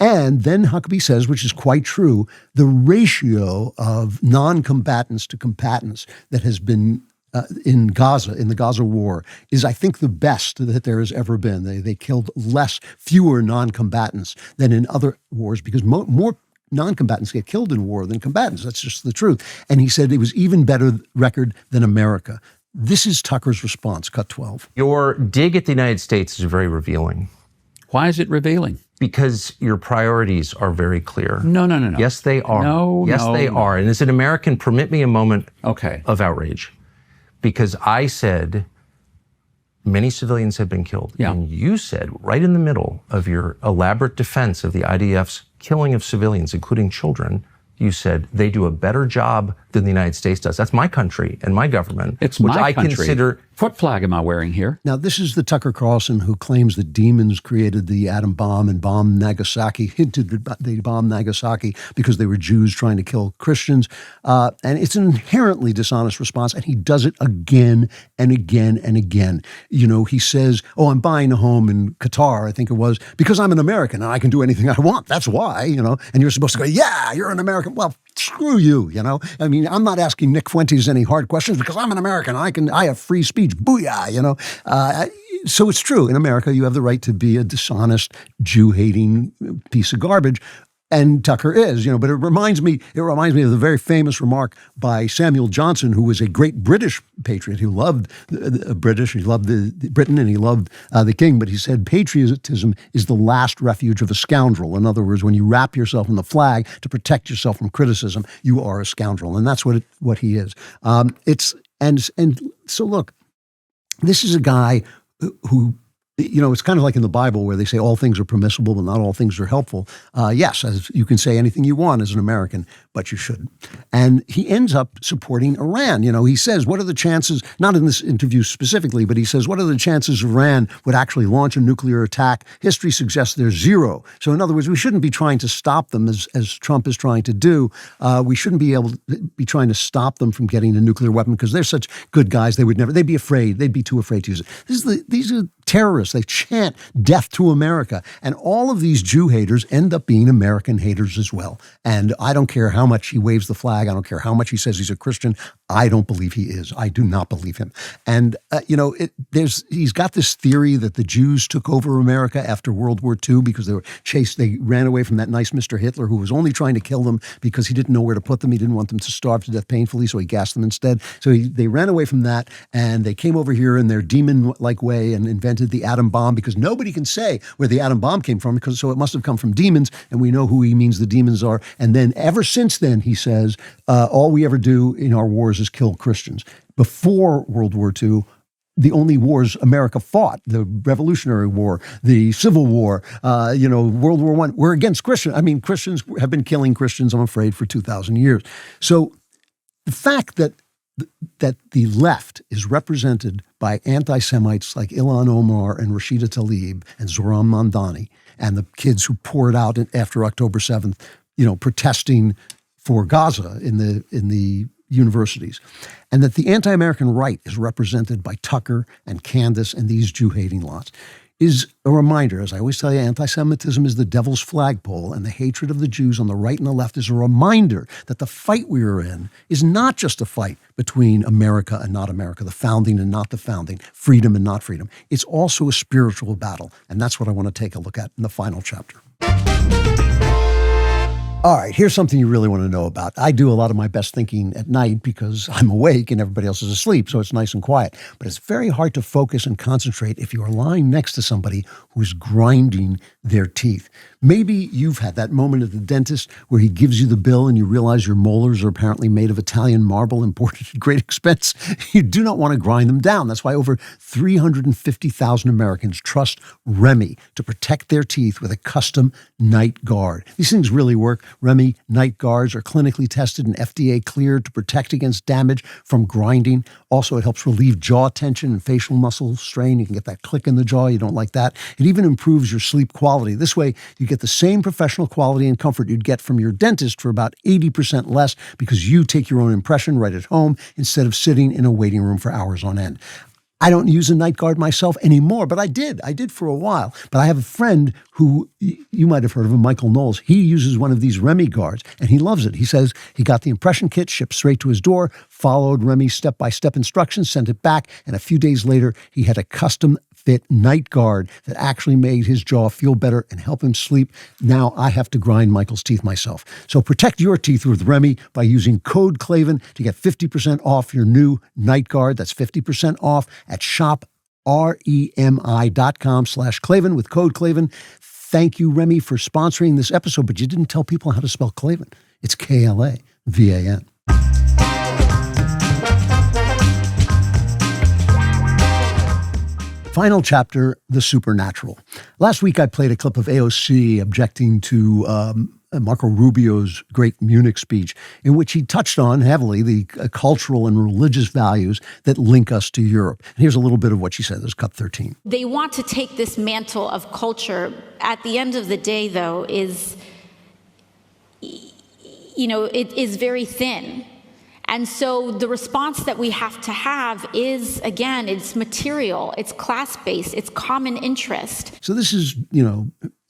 And then Huckabee says, which is quite true, the ratio of non-combatants to combatants that has been in the Gaza war, is, I think, the best that there has ever been. They killed fewer non-combatants than in other wars, because more non-combatants get killed in war than combatants. That's just the truth. And he said it was even better record than America. This is Tucker's response, cut 12. Your dig at the United States is very revealing. Why is it revealing? Because your priorities are very clear. No. Yes, they are. They are. And as an American, permit me a moment of outrage. Because I said many civilians have been killed. Yeah. And you said, right in the middle of your elaborate defense of the IDF's killing of civilians, including children, you said they do a better job than the United States does. That's my country and my government. It's which my I country. Consider. What flag am I wearing here? Now, this is the Tucker Carlson who claims that demons created the atom bomb and bombed Nagasaki, hinted that they bombed Nagasaki because they were Jews trying to kill Christians. And it's an inherently dishonest response, and he does it again and again and again. He says, oh, I'm buying a home in Qatar, I think it was, because I'm an American and I can do anything I want. That's why, and you're supposed to go, yeah, you're an American. Well, screw you, I mean, I'm not asking Nick Fuentes any hard questions because I'm an American. I have free speech. Booyah, So it's true. In America, you have the right to be a dishonest, Jew-hating piece of garbage. And Tucker is, but it reminds me of the very famous remark by Samuel Johnson, who was a great British patriot who loved the British, he loved Britain, and he loved the king. But he said, patriotism is the last refuge of a scoundrel. In other words, when you wrap yourself in the flag to protect yourself from criticism, you are a scoundrel. And that's what he is. So look, this is a guy who, it's kind of like in the Bible where they say all things are permissible, but not all things are helpful. Yes, as you can say anything you want as an American, but you shouldn't. And he ends up supporting Iran. He says, what are the chances, not in this interview specifically, but he says, what are the chances Iran would actually launch a nuclear attack? History suggests there's zero. So in other words, we shouldn't be trying to stop them as Trump is trying to do. We shouldn't be able to be trying to stop them from getting a nuclear weapon because they're such good guys. They'd be afraid. They'd be too afraid to use it. These are terrorists. They chant death to America. And all of these Jew haters end up being American haters as well. And I don't care how much he waves the flag. I don't care how much he says he's a Christian. I don't believe he is. I do not believe him. And, he's got this theory that the Jews took over America after World War II because they were chased. They ran away from that nice Mr. Hitler who was only trying to kill them because he didn't know where to put them. He didn't want them to starve to death painfully, so he gassed them instead. So they ran away from that, and they came over here in their demon-like way and invented the atom bomb because nobody can say where the atom bomb came from so it must have come from demons, and we know who he means the demons are. And then ever since then, he says, all we ever do in our wars is kill Christians. Before World War II, the only wars America fought, the Revolutionary War, the Civil War, World War I, were against Christians. I mean, Christians have been killing Christians, I'm afraid, for 2,000 years. So the fact that the left is represented by anti-Semites like Ilhan Omar and Rashida Tlaib and Zohran Mamdani and the kids who poured out after October 7th, protesting for Gaza in the universities, and that the anti-American right is represented by Tucker and Candace and these Jew-hating lots, is a reminder. As I always tell you, anti-Semitism is the devil's flagpole, and the hatred of the Jews on the right and the left is a reminder that the fight we are in is not just a fight between America and not America, the founding and not the founding, freedom and not freedom. It's also a spiritual battle, and that's what I want to take a look at in the final chapter. All right, here's something you really want to know about. I do a lot of my best thinking at night because I'm awake and everybody else is asleep, so it's nice and quiet. But it's very hard to focus and concentrate if you are lying next to somebody who's grinding their teeth. Maybe you've had that moment at the dentist where he gives you the bill and you realize your molars are apparently made of Italian marble imported at great expense. You do not want to grind them down. That's why over 350,000 Americans trust Remi to protect their teeth with a custom night guard. These things really work. Remi night guards are clinically tested and FDA cleared to protect against damage from grinding. Also, it helps relieve jaw tension and facial muscle strain. You can get that click in the jaw. You don't like that. It even improves your sleep quality. This way, you get the same professional quality and comfort you'd get from your dentist for about 80% less because you take your own impression right at home instead of sitting in a waiting room for hours on end. I don't use a night guard myself anymore, but I did. I did for a while. But I have a friend who, you might have heard of him, Michael Knowles. He uses one of these Remi guards, and he loves it. He says he got the impression kit shipped straight to his door, followed Remi's step-by-step instructions, sent it back, and a few days later, he had a custom-fit night guard that actually made his jaw feel better and help him sleep. Now I have to grind Michael's teeth myself. So protect your teeth with Remi by using code Klavan to get 50% off your new night guard. That's 50% off at shopremi.com/Klavan with code Klavan. Thank you, Remi, for sponsoring this episode, but you didn't tell people how to spell Klavan. It's Klavan. Final chapter, the supernatural. Last week, I played a clip of AOC objecting to Marco Rubio's great Munich speech, in which he touched on heavily the cultural and religious values that link us to Europe. And here's a little bit of what she said. This is cut 13. They want to take this mantle of culture. At the end of the day, though, it is very thin. And so the response that we have to have is, again, it's material, it's class-based, it's common interest. So this is,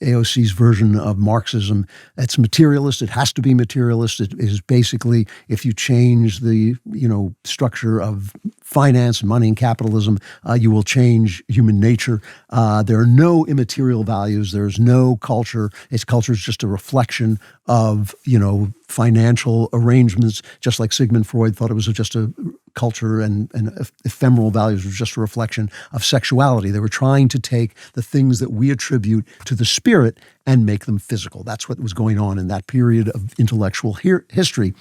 AOC's version of Marxism. It's materialist. It has to be materialist. It is basically, if you change the, structure of finance and money and capitalism, you will change human nature. There are no immaterial values. There's no culture. Culture is just a reflection of, financial arrangements, just like Sigmund Freud thought it was just a culture and ephemeral values was just a reflection of sexuality. They were trying to take the things that we attribute to the spirit and make them physical. That's what was going on in that period of intellectual history.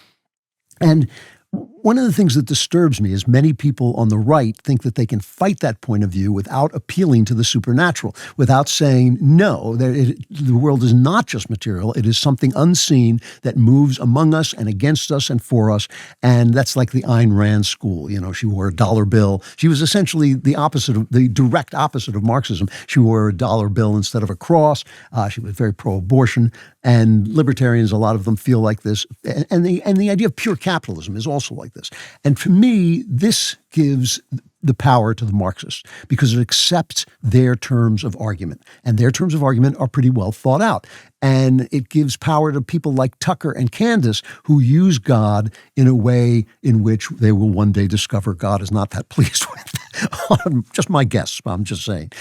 And one of the things that disturbs me is many people on the right think that they can fight that point of view without appealing to the supernatural, without saying, no, the world is not just material. It is something unseen that moves among us and against us and for us. And that's like the Ayn Rand school. She wore a dollar bill. She was essentially the direct opposite of Marxism. She wore a dollar bill instead of a cross. She was very pro-abortion. And libertarians, a lot of them feel like this. And the idea of pure capitalism is also like this. And for me, this gives the power to the Marxists because it accepts their terms of argument. And their terms of argument are pretty well thought out. And it gives power to people like Tucker and Candace who use God in a way in which they will one day discover God is not that pleased with. Just my guess, I'm just saying.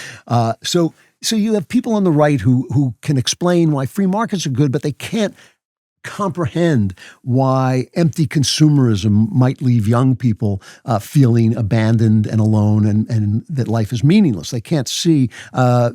So you have people on the right who can explain why free markets are good, but they can't comprehend why empty consumerism might leave young people feeling abandoned and alone and that life is meaningless. They can't see, I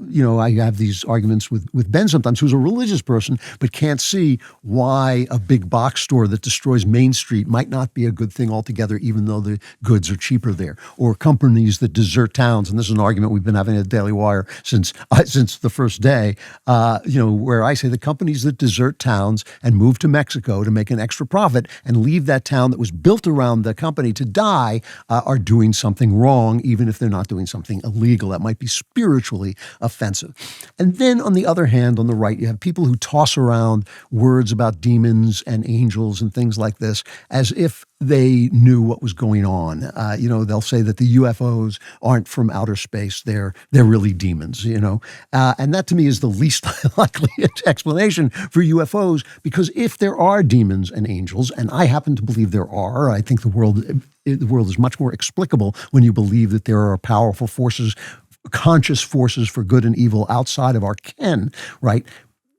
have these arguments with Ben sometimes, who's a religious person, but can't see why a big box store that destroys Main Street might not be a good thing altogether, even though the goods are cheaper there. Or companies that desert towns, and this is an argument we've been having at DailyWire since the first day, where I say the companies that desert towns and move to Mexico to make an extra profit and leave that town that was built around the company to die are doing something wrong, even if they're not doing something illegal that might be spiritually offensive. And then on the other hand, on the right, you have people who toss around words about demons and angels and things like this as if they knew what was going on. They'll say that the UFOs aren't from outer space. They're really demons, and that to me is the least likely explanation for UFOs, because if there are demons and angels, and I happen to believe there are, I think the world is much more explicable when you believe that there are powerful forces, conscious forces for good and evil outside of our ken, right?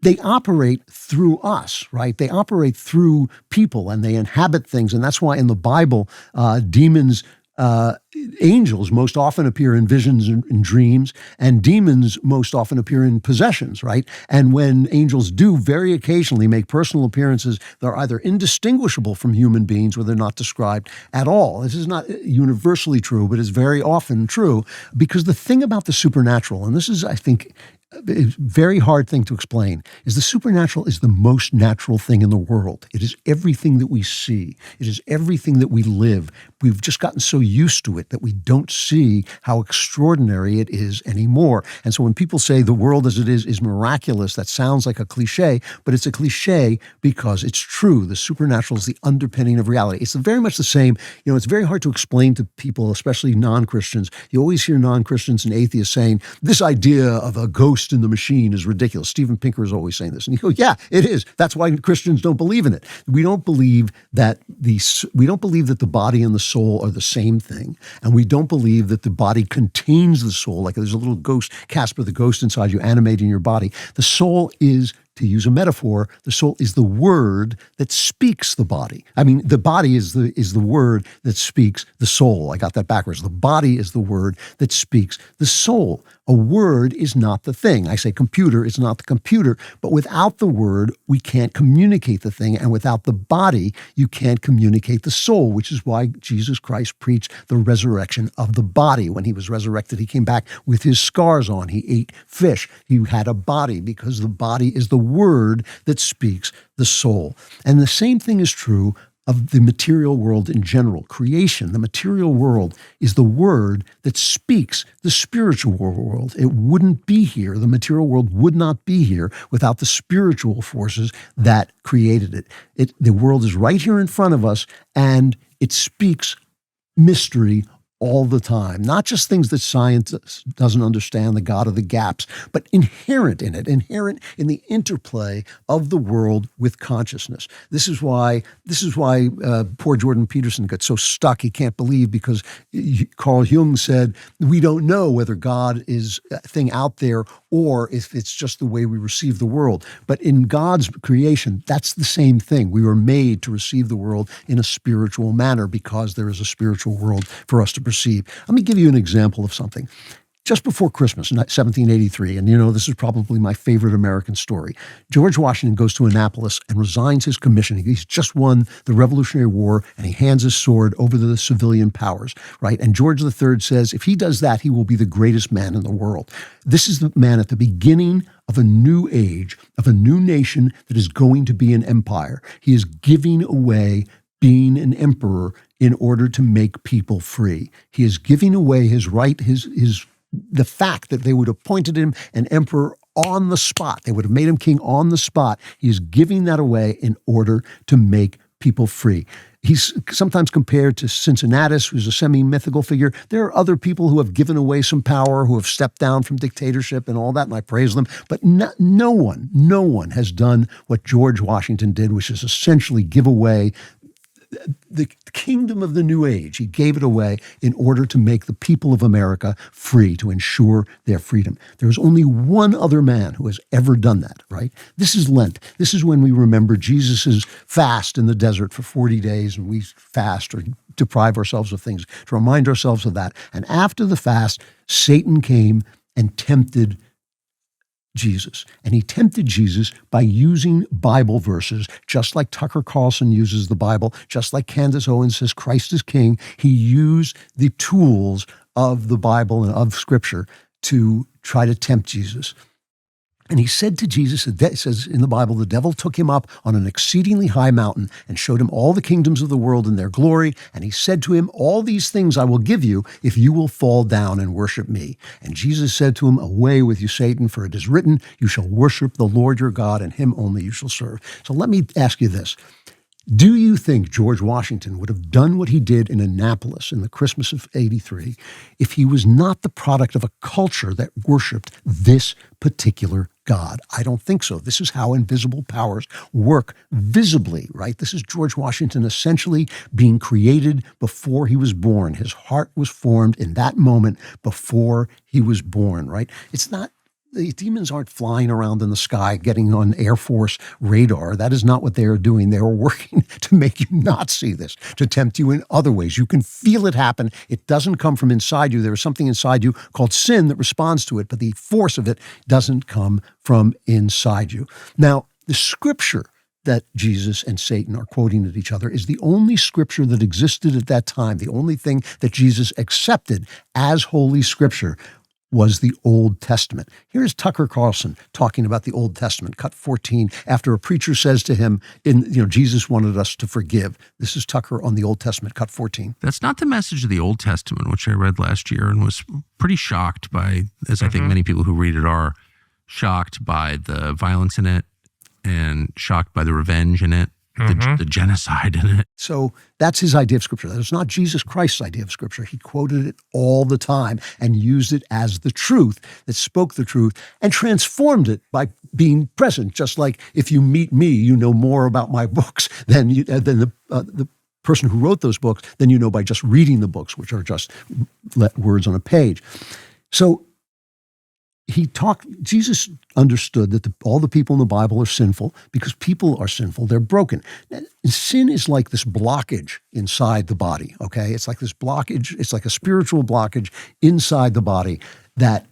They operate through us, right? They operate through people and they inhabit things. And that's why in the Bible, angels most often appear in visions and dreams, and demons most often appear in possessions, right? And when angels do very occasionally make personal appearances, they're either indistinguishable from human beings or they're not described at all. This is not universally true, but it's very often true, because the thing about the supernatural, and this is, I think, a very hard thing to explain, is the supernatural is the most natural thing in the world. It is everything that we see. It is everything that we live. We've just gotten so used to it that we don't see how extraordinary it is anymore. And so when people say the world as it is miraculous, that sounds like a cliche, but it's a cliche because it's true. The supernatural is the underpinning of reality. It's very much the same. It's very hard to explain to people, especially non-Christians. You always hear non-Christians and atheists saying, this idea of a ghost in the machine is ridiculous. Steven Pinker is always saying this. And you go, yeah, it is. That's why Christians don't believe in it. We don't believe that the body and the soul are the same thing. And we don't believe that the body contains the soul. Like there's a little ghost, Casper the ghost inside you animating your body. The soul is, to use a metaphor, the soul is the word that speaks the body. I mean, the body is the word that speaks the soul. I got that backwards. The body is the word that speaks the soul. A word is not the thing. I say computer is not the computer, but without the word, we can't communicate the thing. And without the body, you can't communicate the soul, which is why Jesus Christ preached the resurrection of the body. When he was resurrected, he came back with his scars on. He ate fish. He had a body because the body is the word that speaks the soul. And the same thing is true of the material world in general. Creation, the material world, is the word that speaks the spiritual world. It wouldn't be here. The material world would not be here without the spiritual forces that created it. The world is right here in front of us, and it speaks mystery all the time, not just things that science doesn't understand, the God of the gaps, but inherent in it, inherent in the interplay of the world with consciousness. This is why poor Jordan Peterson got so stuck he can't believe, because Carl Jung said, we don't know whether God is a thing out there or if it's just the way we receive the world. But in God's creation, that's the same thing. We were made to receive the world in a spiritual manner because there is a spiritual world for us to perceive. Let me give you an example of something. Just before Christmas, 1783, and this is probably my favorite American story, George Washington goes to Annapolis and resigns his commission. He's just won the Revolutionary War, and he hands his sword over to the civilian powers, right? And George III says, if he does that, he will be the greatest man in the world. This is the man at the beginning of a new age, of a new nation that is going to be an empire. He is giving away being an emperor in order to make people free. He is giving away his right, the fact that they would have appointed him an emperor on the spot. They would have made him king on the spot. He is giving that away in order to make people free. He's sometimes compared to Cincinnatus, who's a semi-mythical figure. There are other people who have given away some power, who have stepped down from dictatorship and all that, and I praise them. But no one has done what George Washington did, which is essentially give away the kingdom of the new age. He gave it away in order to make the people of America free, to ensure their freedom. There is only one other man who has ever done that, right? This is Lent. This is when we remember Jesus' fast in the desert for 40 days, and we fast or deprive ourselves of things to remind ourselves of that. And after the fast, Satan came and tempted Jesus. And he tempted Jesus by using Bible verses, just like Tucker Carlson uses the Bible, just like Candace Owens says Christ is king. He used the tools of the Bible and of Scripture to try to tempt Jesus. And he said to Jesus, it says in the Bible, the devil took him up on an exceedingly high mountain and showed him all the kingdoms of the world and their glory. And he said to him, all these things I will give you if you will fall down and worship me. And Jesus said to him, away with you, Satan, for it is written, you shall worship the Lord your God, and him only you shall serve. So let me ask you this. Do you think George Washington would have done what he did in Annapolis in the Christmas of '83 if he was not the product of a culture that worshiped this particular God? I don't think so. This is how invisible powers work visibly, right? This is George Washington essentially being created before he was born. His heart was formed in that moment before he was born, right? It's not, the demons aren't flying around in the sky getting on Air Force radar. That is not what they are doing. They are working to make you not see this, to tempt you in other ways. You can feel it happen. It doesn't come from inside you. There is something inside you called sin that responds to it, but the force of it doesn't come from inside you. Now, the scripture that Jesus and Satan are quoting at each other is the only scripture that existed at that time. The only thing that Jesus accepted as holy scripture was the Old Testament. Here's Tucker Carlson talking about the Old Testament, cut 14, after a preacher says to him, Jesus wanted us to forgive. This is Tucker on the Old Testament, cut 14. That's not the message of the Old Testament, which I read last year and was pretty shocked by, as I think many people who read it are, shocked by the violence in it and shocked by the revenge in it. The genocide in it. So that's his idea of Scripture. That is not Jesus Christ's idea of Scripture. He quoted it all the time and used it as the truth that spoke the truth and transformed it by being present. Just like if you meet me, you know more about my books than the person who wrote those books than you know by just reading the books, which are just words on a page. So Jesus understood that all the people in the Bible are sinful because people are sinful. They're broken. And sin is like this blockage inside the body, okay? It's like this blockage. It's like a spiritual blockage inside the body that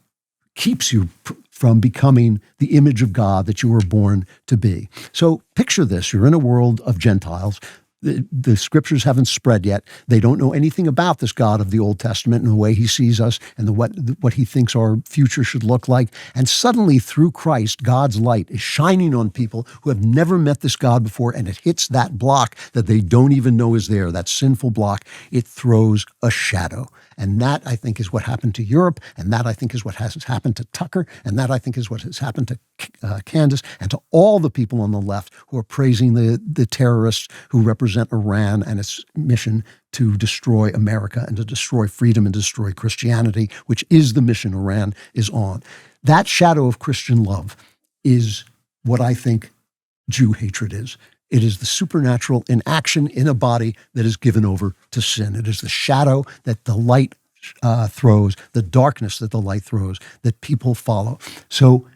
keeps you from becoming the image of God that you were born to be. So picture this. You're in a world of Gentiles. The scriptures haven't spread yet. They don't know anything about this God of the Old Testament and the way he sees us and what he thinks our future should look like. And suddenly, through Christ, God's light is shining on people who have never met this God before, and it hits that block that they don't even know is there, that sinful block. It throws a shadow. And that, I think, is what happened to Europe, and that, I think, is what has happened to Tucker, and that, I think, is what has happened to Candace and to all the people on the left who are praising the terrorists who represent represent Iran and its mission to destroy America and to destroy freedom and destroy Christianity, which is the mission Iran is on. That shadow of Christian love is what I think Jew hatred is. It is the supernatural in action in a body that is given over to sin. It is the shadow that the light throws, the darkness that the light throws, that people follow. So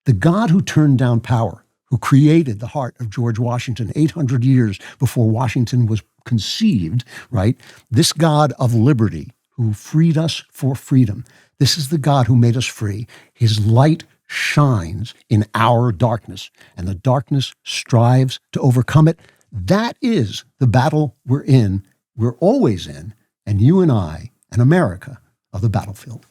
the God who turned down power, who created the heart of George Washington 800 years before Washington was conceived, right? This God of liberty who freed us for freedom. This is the God who made us free. His light shines in our darkness, and the darkness strives to overcome it. That is the battle we're in, we're always in, and you and I and America are the battlefield.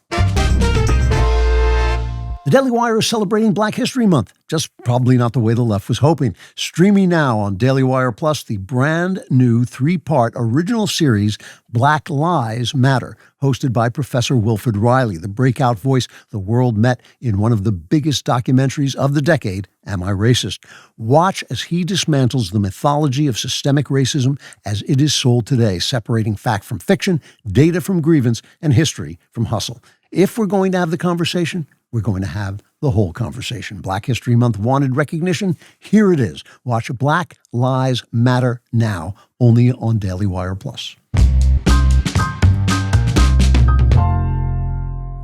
The Daily Wire is celebrating Black History Month, just probably not the way the left was hoping. Streaming now on DailyWire Plus, the brand new 3-part original series, Black Lives Matter, hosted by Professor Wilfred Riley, the breakout voice the world met in one of the biggest documentaries of the decade, Am I Racist? Watch as he dismantles the mythology of systemic racism as it is sold today, separating fact from fiction, data from grievance, and history from hustle. If we're going to have the conversation, we're going to have the whole conversation. Black History Month wanted recognition. Here it is. Watch Black Lives Matter now, only on Daily Wire Plus.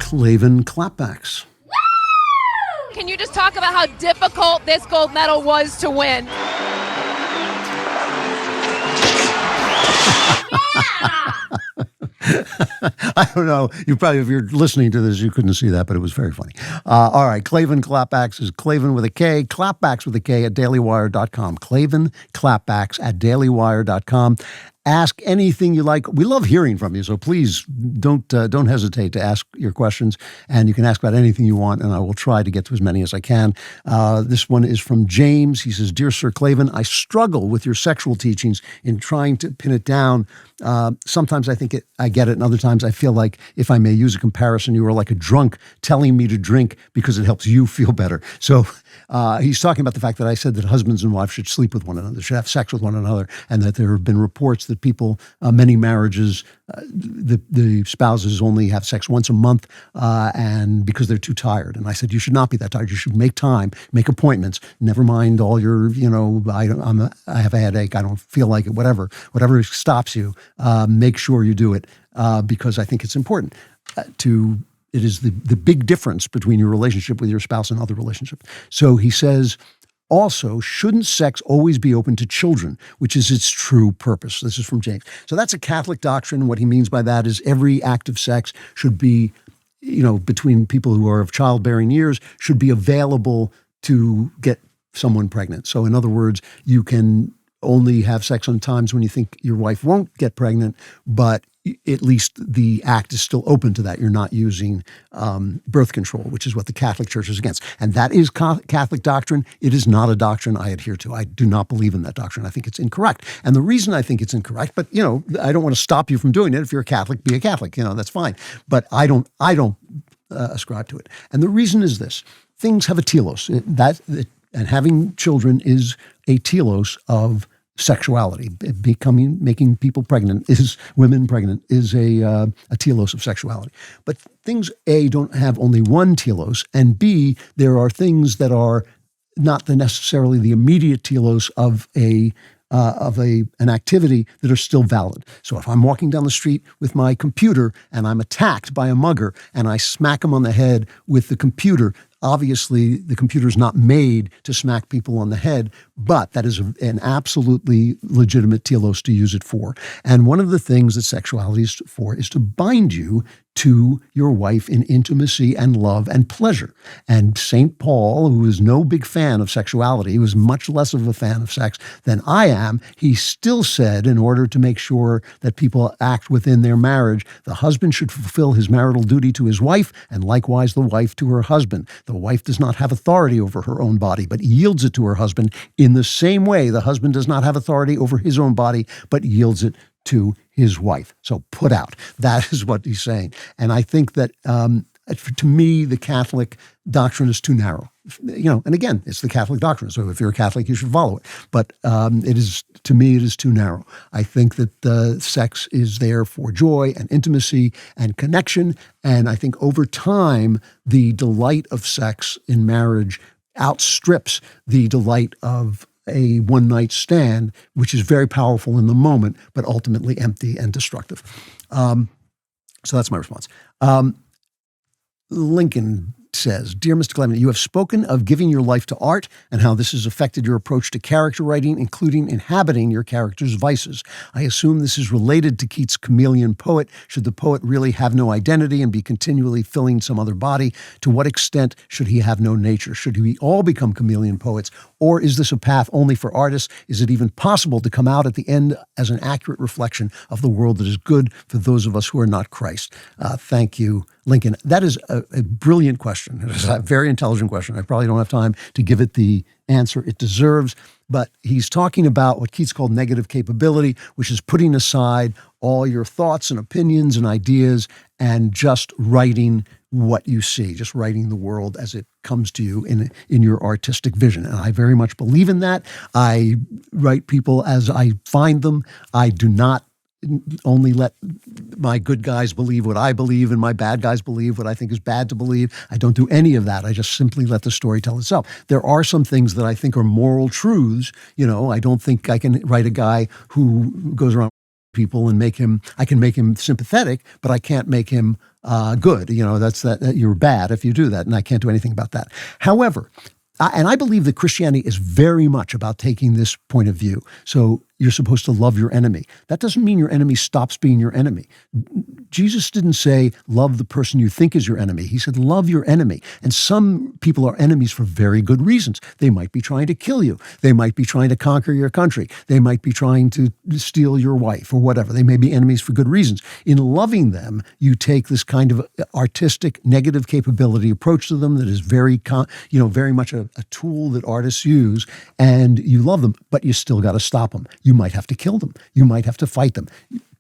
Klavan Klapbacks. Can you just talk about how difficult this gold medal was to win? I don't know. You probably, if you're listening to this, you couldn't see that, but it was very funny. All right. Klavan Klapbacks is Klavan with a K, Klapbacks with a K at dailywire.com. Klavan Klapbacks at dailywire.com. Ask anything you like. We love hearing from you, so please don't hesitate to ask your questions, and you can ask about anything you want, and I will try to get to as many as I can. This one is from James. He says, Dear Sir Klavan, I struggle with your sexual teachings in trying to pin it down. Sometimes I think I get it, and other times I feel like, if I may use a comparison, you are like a drunk telling me to drink because it helps you feel better. So he's talking about the fact that I said that husbands and wives should sleep with one another, should have sex with one another, and that there have been reports that people, many marriages, the spouses only have sex once a month, and because they're too tired. And I said, you should not be that tired. You should make time, make appointments. Never mind all your, I have a headache. I don't feel like it. Whatever stops you, make sure you do it, because I think it's important It is the big difference between your relationship with your spouse and other relationships. So he says, also, shouldn't sex always be open to children, which is its true purpose? This is from James. So that's a Catholic doctrine. What he means by that is every act of sex should be, between people who are of childbearing years, should be available to get someone pregnant. So in other words, you can only have sex on times when you think your wife won't get pregnant, but at least the act is still open to that. You're not using birth control, which is what the Catholic Church is against. And that is Catholic doctrine. It is not a doctrine I adhere to. I do not believe in that doctrine. I think it's incorrect. And the reason I think it's incorrect, but, I don't want to stop you from doing it. If you're a Catholic, be a Catholic. That's fine. But I don't ascribe to it. And the reason is this. Things have a telos. And having children is a telos of sexuality. Making people pregnant women pregnant is a telos of sexuality. But things, A, don't have only one telos, and B, there are things that are not necessarily the immediate telos of an activity that are still valid. So if I'm walking down the street with my computer and I'm attacked by a mugger and I smack him on the head with the computer, obviously the computer is not made to smack people on the head, but that is an absolutely legitimate telos to use it for. And one of the things that sexuality is for is to bind you to your wife in intimacy and love and pleasure. And St. Paul, who is no big fan of sexuality, he was much less of a fan of sex than I am, he still said, in order to make sure that people act within their marriage, the husband should fulfill his marital duty to his wife, and likewise the wife to her husband. The wife does not have authority over her own body, but yields it to her husband. In the same way, the husband does not have authority over his own body, but yields it to his wife. So put out. That is what he's saying. And I think that to me, the Catholic doctrine is too narrow. And again, it's the Catholic doctrine. So if you're a Catholic, you should follow it. But it is too narrow. I think that sex is there for joy and intimacy and connection. And I think over time, the delight of sex in marriage outstrips the delight of a one-night stand, which is very powerful in the moment, but ultimately empty and destructive. So that's my response. Lincoln says, Dear Mr. Klavan, you have spoken of giving your life to art and how this has affected your approach to character writing, including inhabiting your character's vices. I assume this is related to Keats' chameleon poet. Should the poet really have no identity and be continually filling some other body? To what extent should he have no nature? Should we all become chameleon poets? Or is this a path only for artists? Is it even possible to come out at the end as an accurate reflection of the world that is good for those of us who are not Christ? Thank you, Lincoln. That is a brilliant question. It is a very intelligent question. I probably don't have time to give it the answer it deserves, but he's talking about what Keats called negative capability, which is putting aside all your thoughts and opinions and ideas and just writing what you see, just writing the world as it comes to you in your artistic vision. And I very much believe in that. I write people as I find them. I do not only let my good guys believe what I believe and my bad guys believe what I think is bad to believe. I don't do any of that. I just simply let the story tell itself. There are some things that I think are moral truths. I don't think I can write a guy who goes around people and I can make him sympathetic, but I can't make him good. That you're bad if you do that, and I can't do anything about that. However, and I believe that Christianity is very much about taking this point of view. So you're supposed to love your enemy. That doesn't mean your enemy stops being your enemy. Jesus didn't say, love the person you think is your enemy. He said, love your enemy. And some people are enemies for very good reasons. They might be trying to kill you. They might be trying to conquer your country. They might be trying to steal your wife or whatever. They may be enemies for good reasons. In loving them, you take this kind of artistic, negative capability approach to them that is very much a tool that artists use, and you love them, but you still got to stop them. You might have to kill them. You might have to fight them.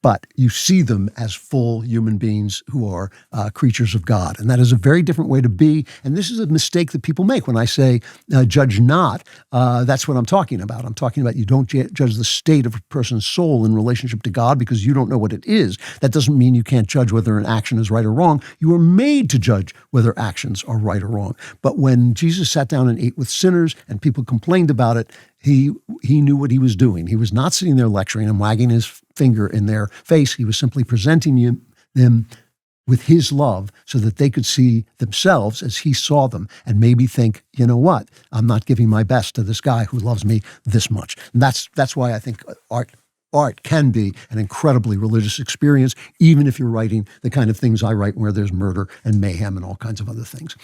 But you see them as full human beings who are creatures of God. And that is a very different way to be. And this is a mistake that people make. When I say judge not, that's what I'm talking about. I'm talking about you don't judge the state of a person's soul in relationship to God because you don't know what it is. That doesn't mean you can't judge whether an action is right or wrong. You are made to judge whether actions are right or wrong. But when Jesus sat down and ate with sinners and people complained about it, he knew what he was doing. He was not sitting there lecturing and wagging his finger in their face. He was simply presenting them with his love so that they could see themselves as he saw them and maybe think, you know what, I'm not giving my best to this guy who loves me this much. And that's why I think art can be an incredibly religious experience, even if you're writing the kind of things I write where there's murder and mayhem and all kinds of other things.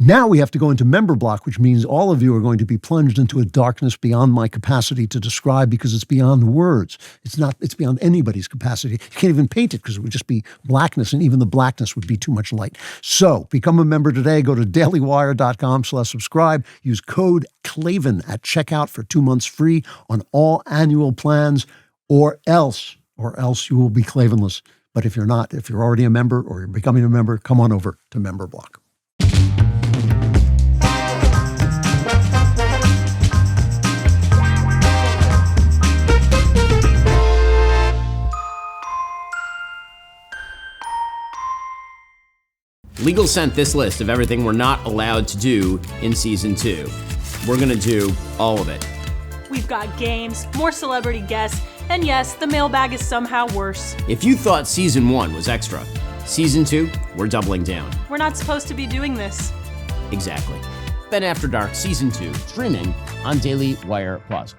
Now we have to go into member block, which means all of you are going to be plunged into a darkness beyond my capacity to describe because it's beyond words. It's beyond anybody's capacity. You can't even paint it because it would just be blackness, and even the blackness would be too much light. So become a member today. Go to dailywire.com/subscribe. Use code Klavan at checkout for 2 months free on all annual plans, or else you will be Klavanless. But if you're not, if you're already a member or you're becoming a member, come on over to member block. Legal sent this list of everything we're not allowed to do in Season 2. We're going to do all of it. We've got games, more celebrity guests, and yes, the mailbag is somehow worse. If you thought Season 1 was extra, Season 2, we're doubling down. We're not supposed to be doing this. Exactly. Ben After Dark Season 2, streaming on Daily Wire Plus.